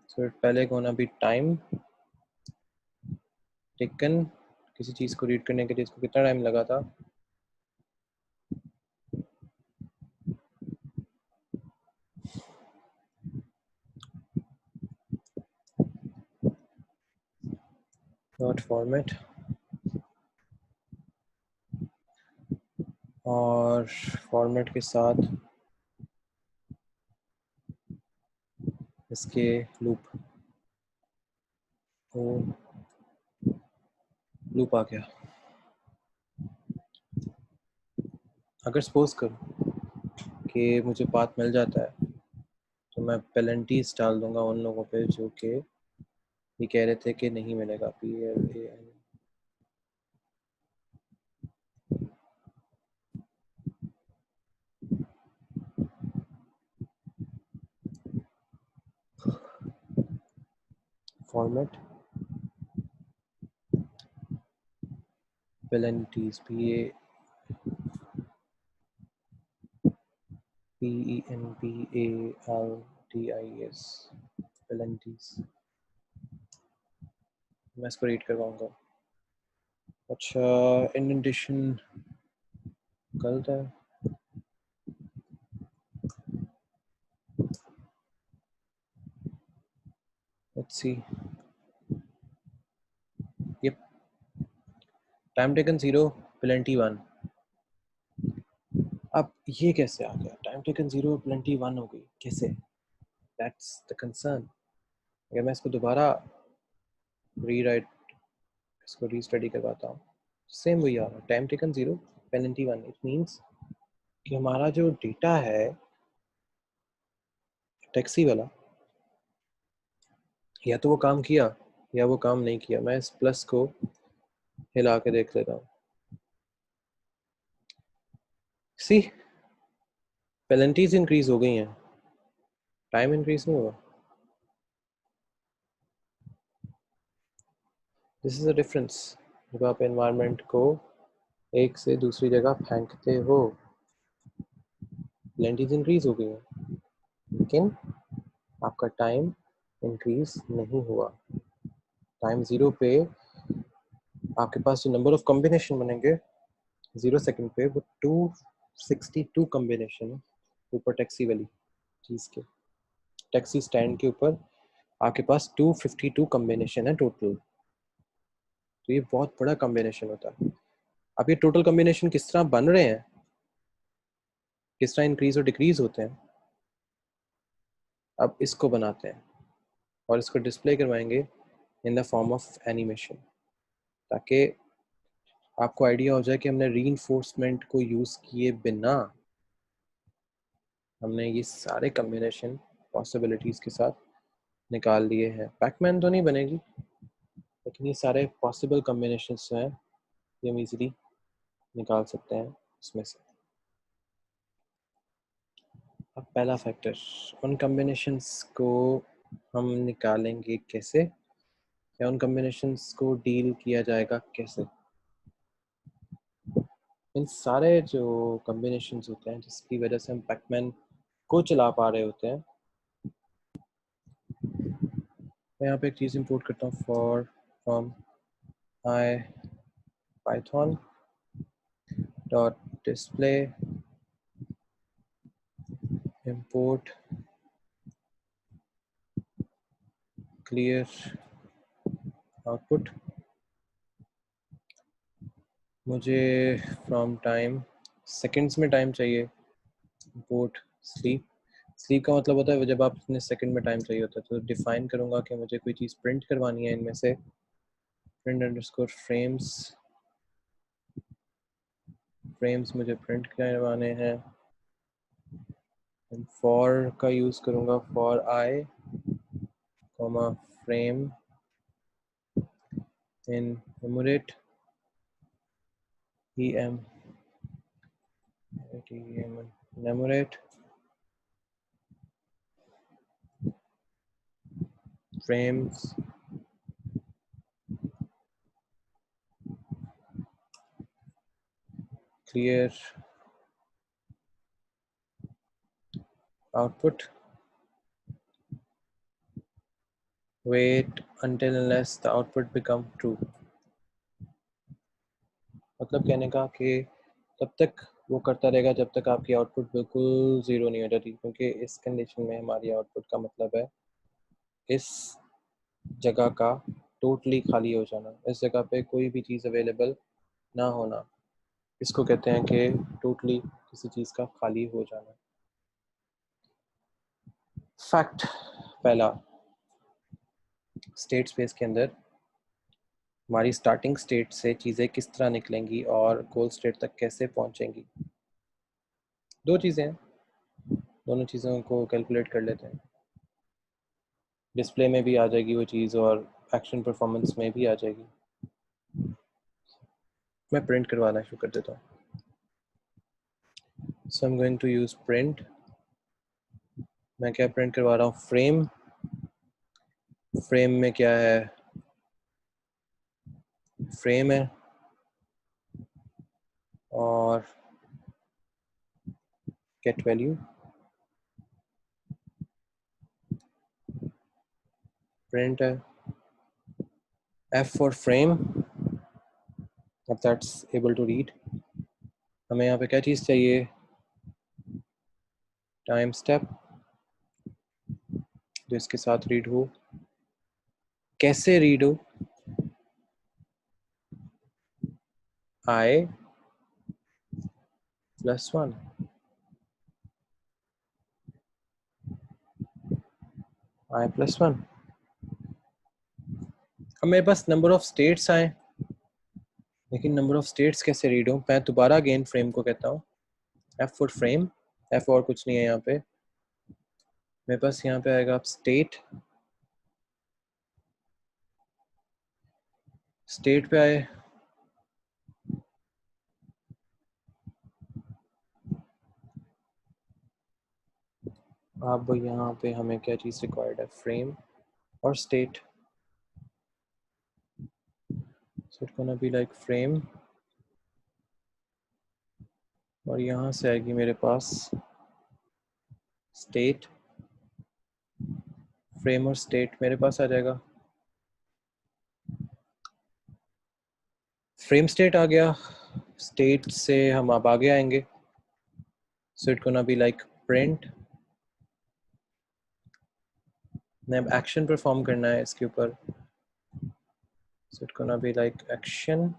सो पहले गोना भी टाइम टेकन, किसी चीज़ को रीड करने के लिए इसको कितना टाइम लगा था। डॉट फॉर्मेट और फॉर्मेट के साथ इसके लूप, तो लूप आ गया। अगर सपोज करूँ कि मुझे पाथ मिल जाता है तो मैं पेनल्टीज डाल दूंगा उन लोगों पे जो कि ये कह रहे थे कि नहीं मिलेगा। PLAN format penalties PENPALTIS penalties, मैं इसको रीड करवाऊंगा। अच्छा, इंडेंटेशन गलत है, लेट्स सी। ये टाइम टेकन 0 पेनल्टी 1। अब ये कैसे आ गया, टाइम टेकन 0 पेनल्टी 1 हो गई कैसे? That's the concern. अगर मैं इसको दोबारा रीराइट, इसको रीस्टडी करवाता हूँ, सेम वही आ रहा है, time taken 0, penalty 1। It means कि हमारा जो डेटा है टैक्सी वाला, या तो वो काम किया या वो काम नहीं किया। मैं इस प्लस को हिला के देख लेता हूँ। सी, पेनल्टीज इंक्रीज हो गई हैं, टाइम इंक्रीज नहीं हुआ। This is a difference. जब आप एनवायरनमेंट को एक से दूसरी जगह फेंकते हो, पेनल्टीज इंक्रीज हो गई हैं, लेकिन आपका टाइम इंक्रीज नहीं हुआ। टाइम 0 पे आपके पास जो नंबर ऑफ कॉम्बिनेशन बनेंगे 0 सेकंड पे, वो 262 कॉम्बिनेशन है ऊपर टैक्सी वाली चीज़ के, टैक्सी स्टैंड के ऊपर आपके पास 252 कॉम्बिनेशन है टोटल। तो ये बहुत बड़ा कॉम्बिनेशन होता है। अब ये टोटल कॉम्बिनेशन किस तरह बन रहे हैं, किस तरह इंक्रीज और डिक्रीज होते हैं, अब इसको बनाते हैं और इसको डिस्प्ले करवाएंगे in the form of animation, ताकि आपको आइडिया हो जाए कि हमने रीइंफोर्समेंट को यूज़ किए बिना हमने ये सारे कॉम्बिनेशन पॉसिबिलिटीज़ के साथ निकाल लिए हैं। पैकमैन तो नहीं बनेगी, लेकिन ये सारे पॉसिबल कॉम्बिनेशंस जो हैं ये हम इजीली निकाल सकते हैं इसमें से। अब पहला फैक्टर, उन कॉम्बिनेशंस को हम निकालेंगे कैसे, या उन कॉम्बिनेशंस को डील किया जाएगा कैसे। इन सारे जो कॉम्बिनेशंस होते हैं जिसकी वजह से हम पैकमैन को चला पा रहे होते हैं, मैं यहाँ पे एक चीज़ इंपोर्ट करता हूँ, for from I Python dot display import clear output। मुझे फ्रॉम टाइम सेकंड्स में टाइम चाहिए, import sleep। स्लीप का मतलब होता है जब आप इतने सेकंड में टाइम चाहिए होता है, तो डिफाइन करूँगा कि मुझे कोई चीज़ प्रिंट करवानी है इनमें से, प्रिंट अंडरस्कोर फ्रेम्स, फ्रेम्स मुझे प्रिंट करवाने हैं। फॉर का यूज़ करूँगा, for I comma frame in enumerate enumerate frames clear output, wait until unless the output become true। मतलब कहने का कि तब तक वो करता रहेगा जब तक आपकी आउटपुट बिल्कुल ज़ीरो नहीं हो जाती, क्योंकि इस कंडीशन में हमारी आउटपुट का मतलब है इस जगह का टोटली खाली हो जाना, इस जगह पे कोई भी चीज़ अवेलेबल ना होना। इसको कहते हैं कि टोटली किसी चीज़ का खाली हो जाना। फैक्ट पहला, स्टेट स्पेस के अंदर हमारी स्टार्टिंग स्टेट से चीज़ें किस तरह निकलेंगी और गोल स्टेट तक कैसे पहुंचेंगी। दो चीज़ें हैं, दोनों चीज़ों को कैलकुलेट कर लेते हैं। डिस्प्ले में भी आ जाएगी वो चीज़ और एक्शन परफॉर्मेंस में भी आ जाएगी। मैं प्रिंट करवाना शुरू कर देता हूँ। So I am going to use print. मैं क्या प्रिंट करवा रहा हूँ, फ्रेम। फ्रेम में क्या है, फ्रेम है और गेट वैल्यू, प्रिंट है, एफ फॉर फ्रेम। अब दैट्स एबल टू रीड। हमें यहाँ पे क्या चीज़ चाहिए, टाइम स्टेप, जो इसके साथ रीड हो। कैसे रीड हो, आई +1। i+1। अब मेरे पास नंबर ऑफ स्टेट्स आए, लेकिन नंबर ऑफ स्टेट्स कैसे रीड हो? मैं दोबारा अगेन फ्रेम को कहता हूँ, एफ फॉर फ्रेम, एफ और कुछ नहीं है यहाँ पे। मेरे पास यहाँ पे आएगा स्टेट, स्टेट पे आए, अब यहाँ पे हमें क्या चीज़ रिक्वायर्ड है? फ्रेम और state. So it gonna be like frame, और यहाँ से आएगी मेरे पास स्टेट, फ्रेम और स्टेट मेरे पास आ जाएगा। फ्रेम स्टेट आ गया, स्टेट से हम अब आगे आएंगे। So it gonna be like print, मैं अब एक्शन परफॉर्म करना है इसके ऊपर। So it gonna be like action,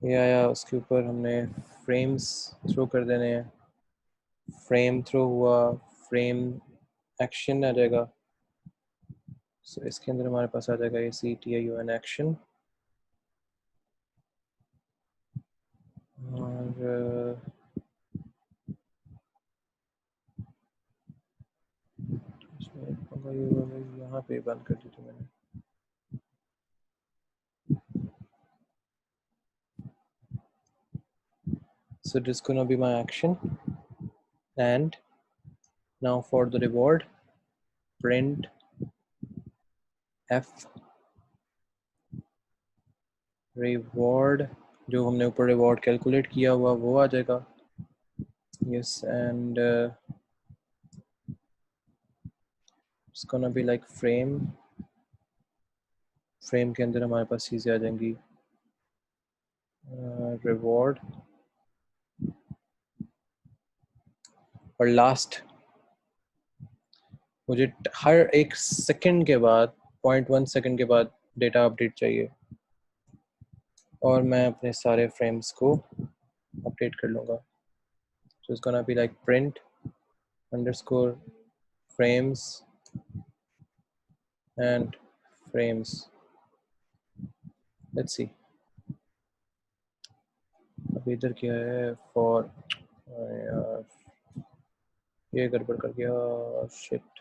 ये आया, उसके ऊपर हमने फ्रेम्स थ्रो कर देने हैं, फ्रेम थ्रो हुआ, फ्रेम एक्शन आ जाएगा। सो इसके अंदर हमारे पास आ जाएगा ये CTION एक्शन, और यहाँ पे बंद कर दी थी मैंने। So this is gonna be my action, and now for the reward, print f reward, जो हमने ऊपर रिवॉर्ड कैलकुलेट किया हुआ वो आ जाएगा। yes, and it's gonna be like frame, frame के अंदर हमारे पास चीज़ें आ जाएंगी, रिवॉर्ड, और लास्ट मुझे हर एक सेकंड के बाद 0.1 सेकंड के बाद डेटा अपडेट चाहिए, और मैं अपने सारे फ्रेम्स को अपडेट कर लूँगा। So it's gonna be like print underscore frames and frames. Let's see. अब इधर क्या है? for यार ये गड़बड़ कर गया, शिट।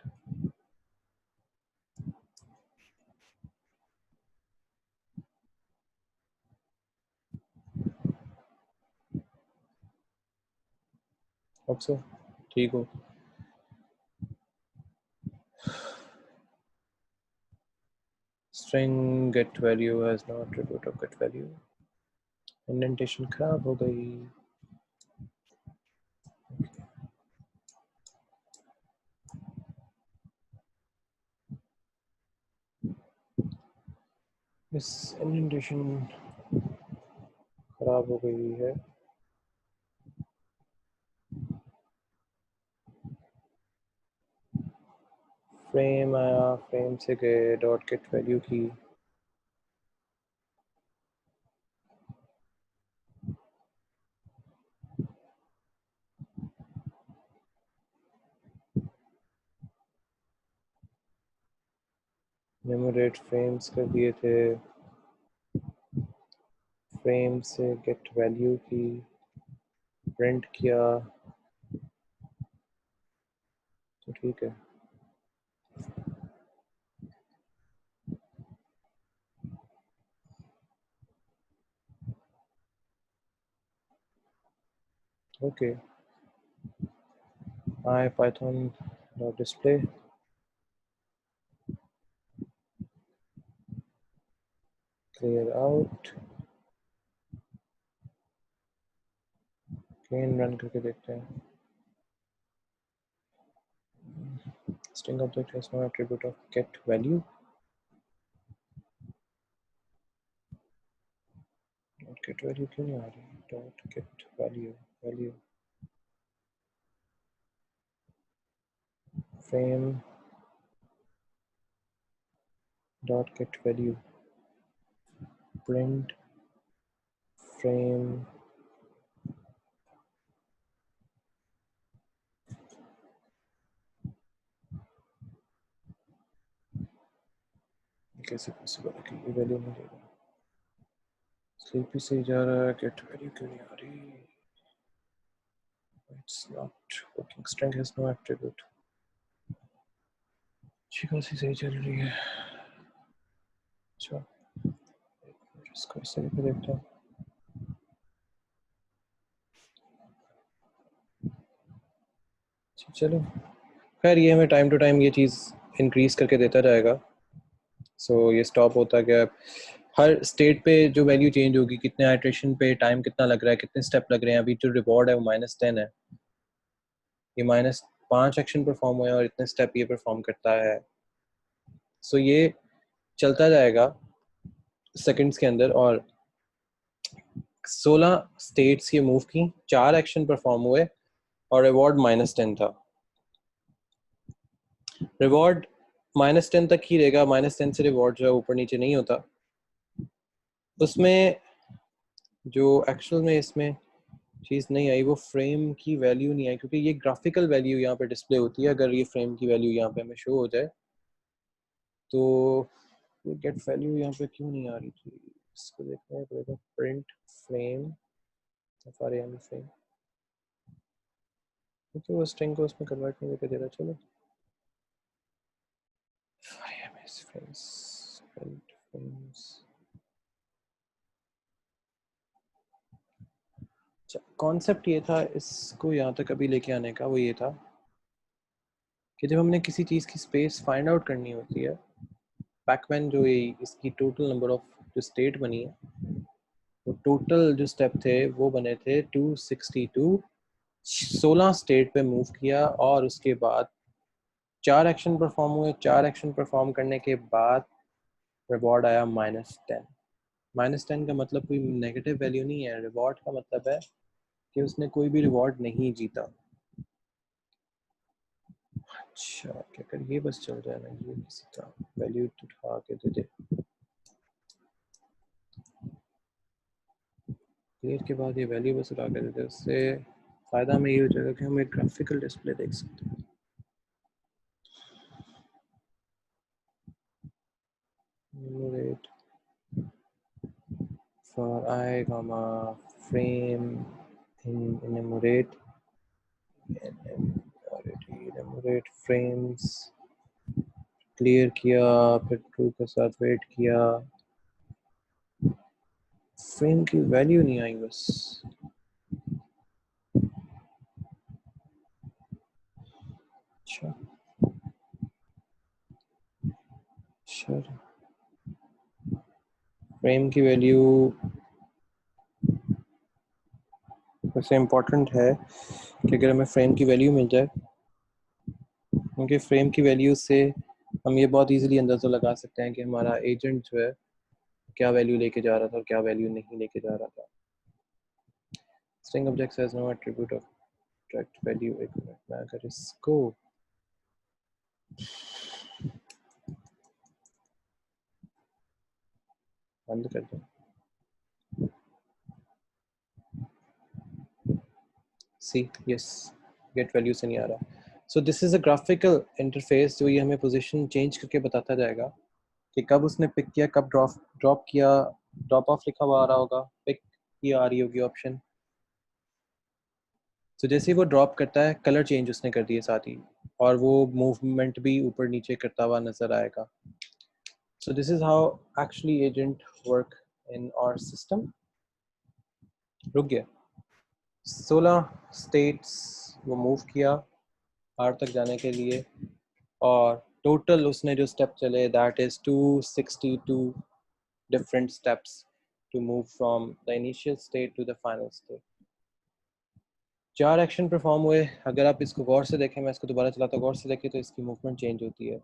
अब से ठीक हो? string get value has no attribute of get value, indentation खराब हो गई। इस इंडेंटेशन खराब हो गई है। फ्रेम आया, फ्रेम से गए डॉट गेट वैल्यू की, न्यूमरेट फ्रेम्स कर दिए थे, फ्रेम से गेट वैल्यू की, प्रिंट किया, तो ठीक है। Okay, IPython.display, clear out, again run करके देखते हैं। string object has no attribute of get value, dot get value क्यों नहीं आ रही? dot get value, value frame dot get value, print frame कैसे पॉसिबल है कि ये वैल्यू नहीं देगा? स्लीपी से जा रहा है, गेट वैल्यू क्यों नहीं आ रही? It's not working, string has no attribute. अच्छी खासी सही चल रही है। अच्छा, इसको ऐसे करके देखता हूँ। चलो खैर, ये हमें टाइम टू टाइम ये चीज़ इंक्रीज करके देता जाएगा। सो ये स्टॉप होता गया। हर स्टेट पे जो वैल्यू चेंज होगी, कितने आइट्रेशन पे टाइम कितना लग रहा है, कितने स्टेप लग रहे हैं। अभी जो रिवॉर्ड है वो -10 है, ये -5 एक्शन परफॉर्म हुए और इतने स्टेप ये परफॉर्म करता है। सो ये चलता जाएगा सेकंड्स के अंदर। और 16 स्टेट्स ये मूव की, 4 एक्शन परफॉर्म हुए और रिवॉर्ड -10 था। रिवॉर्ड -10 तक ही रहेगा, -10 से रिवॉर्ड जो है ऊपर नीचे नहीं होता। उसमें जो एक्चुअल में इसमें चीज़ नहीं आई वो फ्रेम की वैल्यू नहीं आई, क्योंकि ये ग्राफिकल वैल्यू यहाँ पे डिस्प्ले होती है। अगर ये फ्रेम की वैल्यू यहाँ पे हमें शो हो जाए तो ये गेट वैल्यू यहाँ पे क्यों नहीं आ रही थी, इसको देखना पड़ेगा। प्रिंट फ्रेम फ्रेम, क्योंकि वो स्ट्रिंग को उसमें कन्वर्ट नहीं करके दे रहा। चलो फ्रेम्स, प्रिंट फ्रेम्स। कॉन्सेप्ट ये था इसको यहाँ तक अभी लेके आने का, वो ये था कि जब हमने किसी चीज़ की स्पेस फाइंड आउट करनी होती है, पैकमैन जो ये इसकी टोटल नंबर ऑफ जो स्टेट बनी है, वो टोटल जो स्टेप थे वो बने थे 262। 16 स्टेट पे मूव किया और उसके बाद 4 एक्शन परफॉर्म हुए। 4 एक्शन परफॉर्म करने के बाद रिवॉर्ड आया -10। -10 का मतलब कोई नेगेटिव वैल्यू नहीं है, रिवॉर्ड का मतलब है कि उसने कोई भी रिवॉर्ड नहीं जीता। अच्छा, क्या कर ये बस चल जाए ना, ये किसी का वैल्यू उठा के दे दे। क्लियर के बाद ये वैल्यू बस उठा के दे दे, उससे फ़ायदा हमें ये हो जाएगा कि हम एक ग्राफिकल डिस्प्ले देख सकते हैं। Enumerate for I comma frame in enumerate enumerate frames clear किया, फिर ट्रू के साथ वेट किया, फ्रेम की वैल्यू नहीं आई बस। अच्छा अच्छा, फ्रेम की वैल्यू वैसे इम्पोर्टेंट है कि अगर हमें फ्रेम की वैल्यू मिल जाए, क्योंकि फ्रेम की वैल्यू से हम ये बहुत इजीली अंदाज़ा लगा सकते हैं कि हमारा एजेंट जो है क्या वैल्यू लेके जा रहा था और क्या वैल्यू नहीं लेके जा रहा था। String object has no attribute of direct value. एक मिनट, मैं अगर इसको बंद कर दूं, सी यस, गेट वैल्यू से नहीं आ रहा। सो this is a graphical interface जो ये हमें पोजीशन चेंज करके बताता जाएगा कि कब उसने पिक किया, कब ड्रॉप किया। ड्रॉप ऑफ लिखा हुआ आ रहा होगा, पिक की आ रही होगी ऑप्शन। तो जैसे ही वो ड्रॉप करता है, कलर चेंज उसने कर दिए साथ ही, और वो मूवमेंट भी ऊपर नीचे करता हुआ नजर आएगा। So this is how actually agent work in our system. रुक गया। 16 स्टेट्स वो मूव किया आर तक जाने के लिए, और टोटल उसने जो स्टेप चले that is 262 different steps to move from the initial state to the final state. 4 action perform हुए। अगर आप इसको गौर से देखें, मैं इसको दोबारा चलाता हूँ, गौर से देखें तो इसकी मूवमेंट चेंज होती है।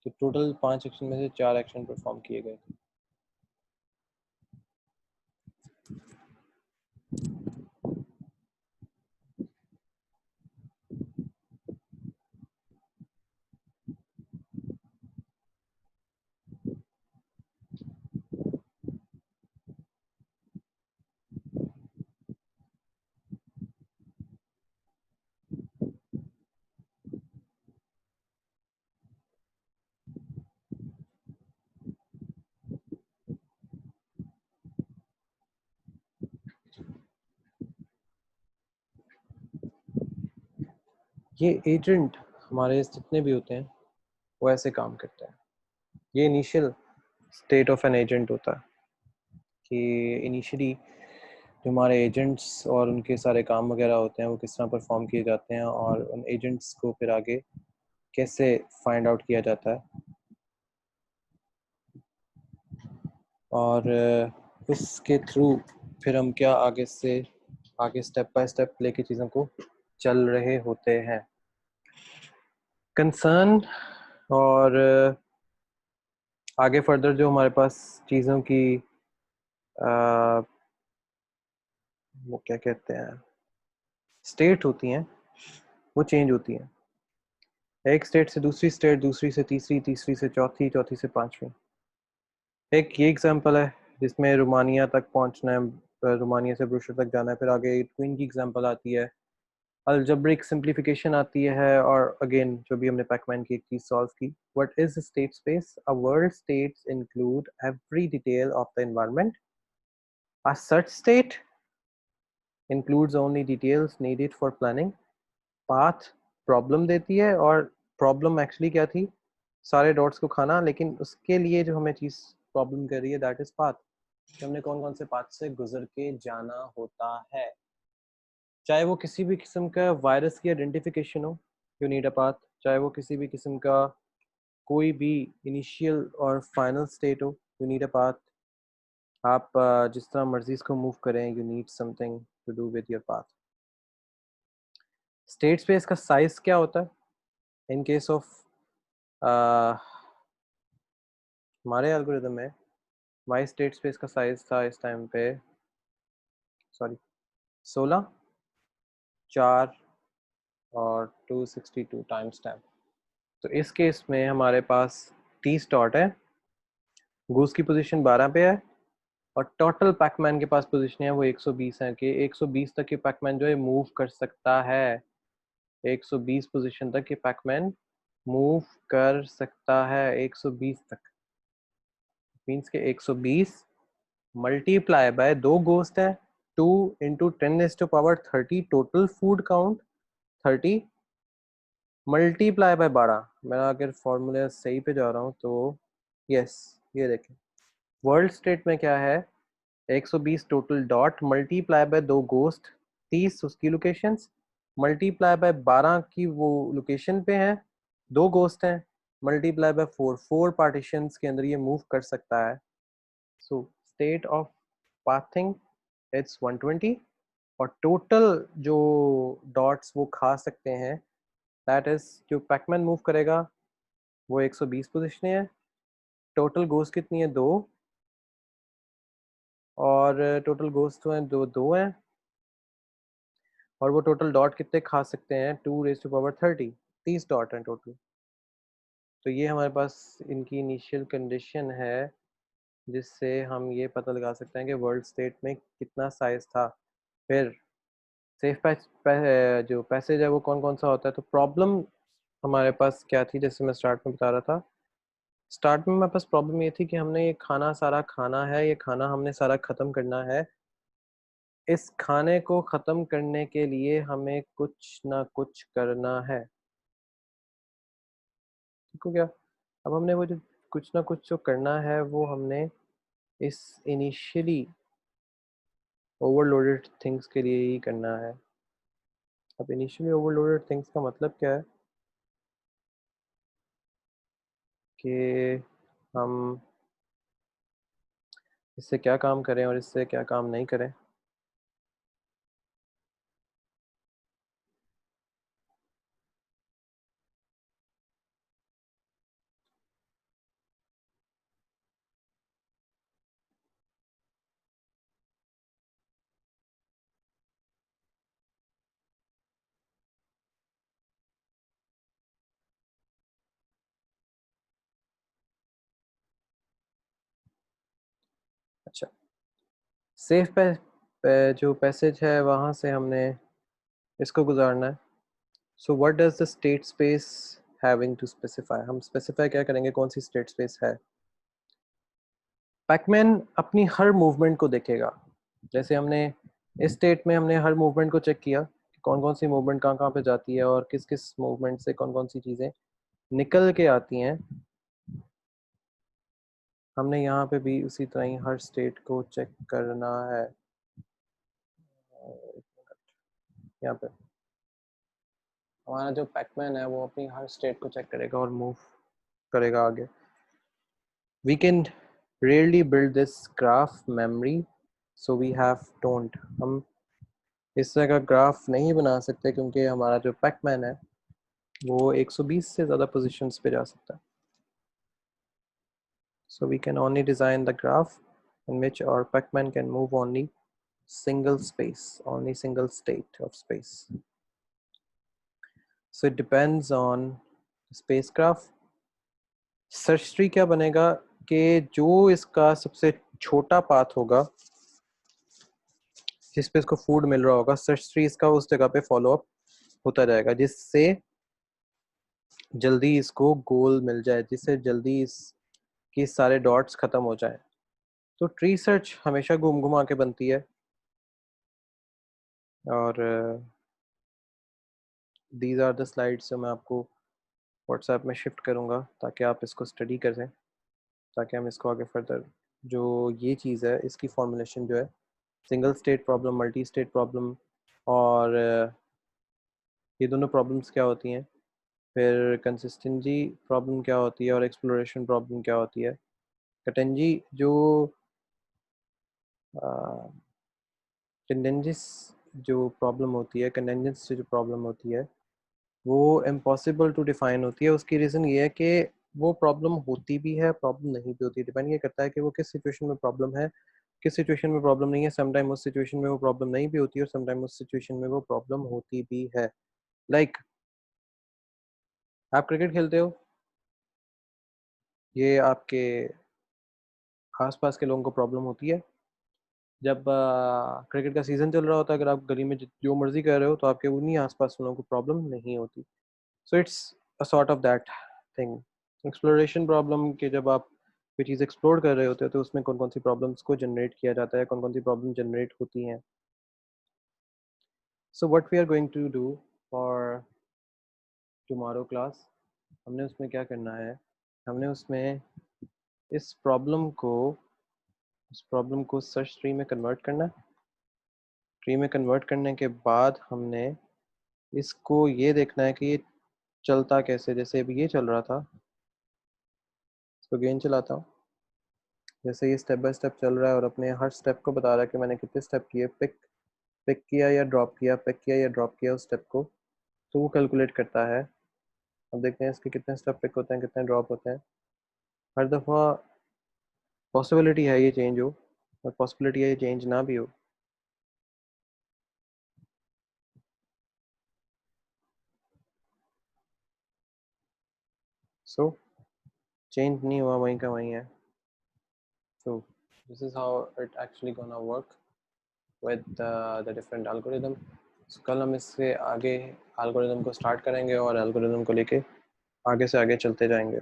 तो टोटल 5 एक्शन में से 4 एक्शन परफॉर्म किए गए। ये एजेंट हमारे जितने भी होते हैं वो ऐसे काम करते हैं। ये initial state of an agent होता है कि इनिशियली जो हमारे एजेंट्स और उनके सारे काम वगैरह होते हैं वो किस तरह परफॉर्म किए जाते हैं और उन एजेंट्स को फिर आगे कैसे फाइंड आउट किया जाता है और उसके थ्रू फिर हम क्या आगे स्टेप बाय स्टेप लेके चीज़ों को चल रहे होते हैं। कंसर्न और आगे फर्दर जो हमारे पास चीज़ों की वो क्या कहते हैं स्टेट होती हैं वो चेंज होती हैं, एक स्टेट से दूसरी स्टेट, दूसरी से तीसरी, तीसरी से चौथी, चौथी से पांचवी। एक ये एग्जांपल है जिसमें रोमानिया तक पहुंचना है, रोमानिया से ब्रूशर तक जाना है, फिर आगे ट्विन की एग्जांपल आती है, अलजेब्रिक सिंप्लीफिकेशन आती है और अगेन जो भी हमने पैकमैन की एक चीज सॉल्व की। What is state space? A world states include every detail of the environment. A such state includes only details needed for planning. Path problem देती है और प्रॉब्लम एक्चुअली क्या थी? सारे डॉट्स को खाना, लेकिन उसके लिए जो हमें चीज प्रॉब्लम कर रही है दैट इज पाथ, कि हमने कौन कौन से पाथ से गुजर के जाना होता है। चाहे वो किसी भी किस्म का वायरस की आइडेंटिफिकेशन हो, यू नीड अ पाथ। चाहे वो किसी भी किस्म का कोई भी इनिशियल और फाइनल स्टेट हो, यू नीड अ पाथ। आप जिस तरह मर्जी इसको मूव करें, you need something to do with your path. State space का साइज क्या होता है? इन केस ऑफ हमारे एल्गोरिदम में हमारी स्टेट स्पेस का साइज था इस टाइम पे, सॉरी, 16, 4 और 262 टाइम्स 10। तो इस केस में हमारे पास 30 डॉट है, गूस की पोजीशन 12 पे है और टोटल पैकमैन के पास पोजीशन है वो 120 है, कि 120 तक ये पैकमैन जो है मूव कर सकता है। 120 पोजीशन तक ये पैकमैन मूव कर सकता है, 120 तक। मीन्स के 120 मल्टीप्लाई बाय 2 गोस्ट है, 2 into 10⁻30 total food count 30 multiply by 12। मैं अगर फॉर्मूला सही पे जा रहा हूँ तो यस, ये देखें वर्ल्ड स्टेट में क्या है, 120 total dot multiply by 2 ghost, 30 उसकी लोकेशंस मल्टीप्लाई बाय 12 की वो लोकेशन पे है, 2 गोस्ट हैं, मल्टीप्लाई बाय 4 पार्टीशंस के अंदर ये मूव कर सकता है। सो स्टेट ऑफ पाथिंग इट्स 120 और टोटल जो डॉट्स वो खा सकते हैं दैट इज, जो पैकमैन मूव करेगा वो 120 पोजीशन है, टोटल गोस्ट कितनी है 2 और टोटल गोस्ट तो है दो दो हैं और वो टोटल डॉट कितने खा सकते हैं 2⁻30, 30 डॉट हैं टोटल। तो ये हमारे पास इनकी इनिशियल कंडीशन है जिससे हम ये पता लगा सकते हैं कि वर्ल्ड स्टेट में कितना साइज था। फिर सेफ जो पैसेज है वो कौन कौन सा होता है। तो प्रॉब्लम हमारे पास क्या थी, जैसे मैं स्टार्ट में बता रहा था, स्टार्ट में हमारे पास प्रॉब्लम ये थी कि हमने ये खाना सारा खाना है, ये खाना हमने सारा ख़त्म करना है। इस खाने को ख़त्म करने के लिए हमें कुछ ना कुछ करना है, ठीक हो गया। अब हमने वो जो कुछ ना कुछ जो करना है वो हमने इस इनिशियली ओवरलोडेड थिंग्स के लिए ही करना है। अब इनिशियली ओवरलोडेड थिंग्स का मतलब क्या है कि हम इससे क्या काम करें और इससे क्या काम नहीं करें। अच्छा, सेफ जो पैसेज है वहाँ से हमने इसको गुजारना है। So what does the state space having to specify, हम स्पेसिफाई क्या करेंगे, कौन सी स्टेट स्पेस है। पैकमैन अपनी हर मूवमेंट को देखेगा, जैसे हमने इस स्टेट में हमने हर मूवमेंट को चेक किया, कौन कौन सी मूवमेंट कहाँ कहाँ पे जाती है और किस किस मूवमेंट से कौन कौन सी चीज़ें निकल के आती हैं, हमने यहाँ पे भी उसी तरह ही हर स्टेट को चेक करना है। यहाँ पे हमारा जो पैकमैन है वो अपनी हर स्टेट को चेक करेगा और मूव करेगा आगे। We can rarely build this graph memory, so we have don't। हम इस तरह का ग्राफ नहीं बना सकते क्योंकि हमारा जो पैकमैन है वो 120 से ज़्यादा पोजीशंस पे जा सकता है। So we can only design the graph in which our pacman can move only single space, only single state of space. So it depends on spacecraft। Search tree क्या बनेगा कि जो इसका सबसे छोटा पाथ होगा जिस पे इसको फूड मिल रहा होगा, सर्च ट्री इसका उस जगह पे फॉलो अप होता जाएगा जिससे जल्दी इसको गोल मिल जाए, जिससे जल्दी इसकी सारे डॉट्स खत्म हो जाए। तो ट्री सर्च हमेशा घूम घुमा के बनती है और दीज आर द स्लाइड्स जो मैं आपको व्हाट्सएप में शिफ्ट करूँगा ताकि आप इसको स्टडी कर सकें, ताकि हम इसको आगे फर्दर जो ये चीज़ है इसकी फॉर्मुलेशन जो है single state problem, multi state problem और ये दोनों प्रॉब्लम्स क्या होती हैं, फिर कंसिस्टेंसी प्रॉब्लम क्या होती है और एक्सप्लोरेशन प्रॉब्लम क्या होती है। कटेंजी जो कंडेंजेंस जो प्रॉब्लम होती है, कंडेंजेंस से जो प्रॉब्लम होती है वो इम्पॉसिबल टू डिफाइन होती है। उसकी रीज़न ये है कि वो प्रॉब्लम होती भी है, प्रॉब्लम नहीं भी होती है। डिपेंड ये करता है कि वो किस सिचुएशन में प्रॉब्लम है, किस सिचुएशन में प्रॉब्लम नहीं है। समटाइम उस सिचुएशन में वो प्रॉब्लम नहीं भी होती है और समटाइम उस सिचुएशन में वो प्रॉब्लम होती भी है। लाइक आप क्रिकेट खेलते हो, ये आपके आसपास के लोगों को प्रॉब्लम होती है। जब क्रिकेट का सीज़न चल रहा होता है, अगर आप गली में जो मर्जी कर रहे हो तो आपके उन्हीं आसपास वालों को प्रॉब्लम नहीं होती। So it's a sort of that thing. Exploration problem के जब आप कोई चीज़ एक्सप्लोर कर रहे होते हो तो उसमें कौन कौन सी प्रॉब्लम्स को जनरेट किया जाता है, कौन कौन सी प्रॉब्लम जनरेट होती हैं। So what we are going to do for tomorrow class, हमने उसमें क्या करना है, हमने उसमें इस प्रॉब्लम को सर्च ट्री में कन्वर्ट करना है। ट्री में कन्वर्ट करने के बाद हमने इसको ये देखना है कि ये चलता कैसे। जैसे अभी ये चल रहा था, इसको गेन चलाता हूँ, जैसे ये स्टेप बाय स्टेप चल रहा है और अपने हर स्टेप को बता रहा है कि मैंने कितने स्टेप किए, पिक पिक किया या ड्रॉप किया, पिक किया या ड्रॉप किया उस स्टेप को, तो वो कैलकुलेट करता है। अब देखते हैं इसके कितने स्टेप पिक होते हैं, कितने ड्रॉप होते हैं। हर दफ़ा पॉसिबिलिटी है ये चेंज हो और पॉसिबिलिटी है ये चेंज ना भी हो। सो चेंज नहीं हुआ, वहीं का वहीं है। So this is how it actually gonna work with the different algorithm. कल हम इससे आगे एल्गोरिदम को स्टार्ट करेंगे और एल्गोरिदम को लेके आगे से आगे चलते जाएंगे।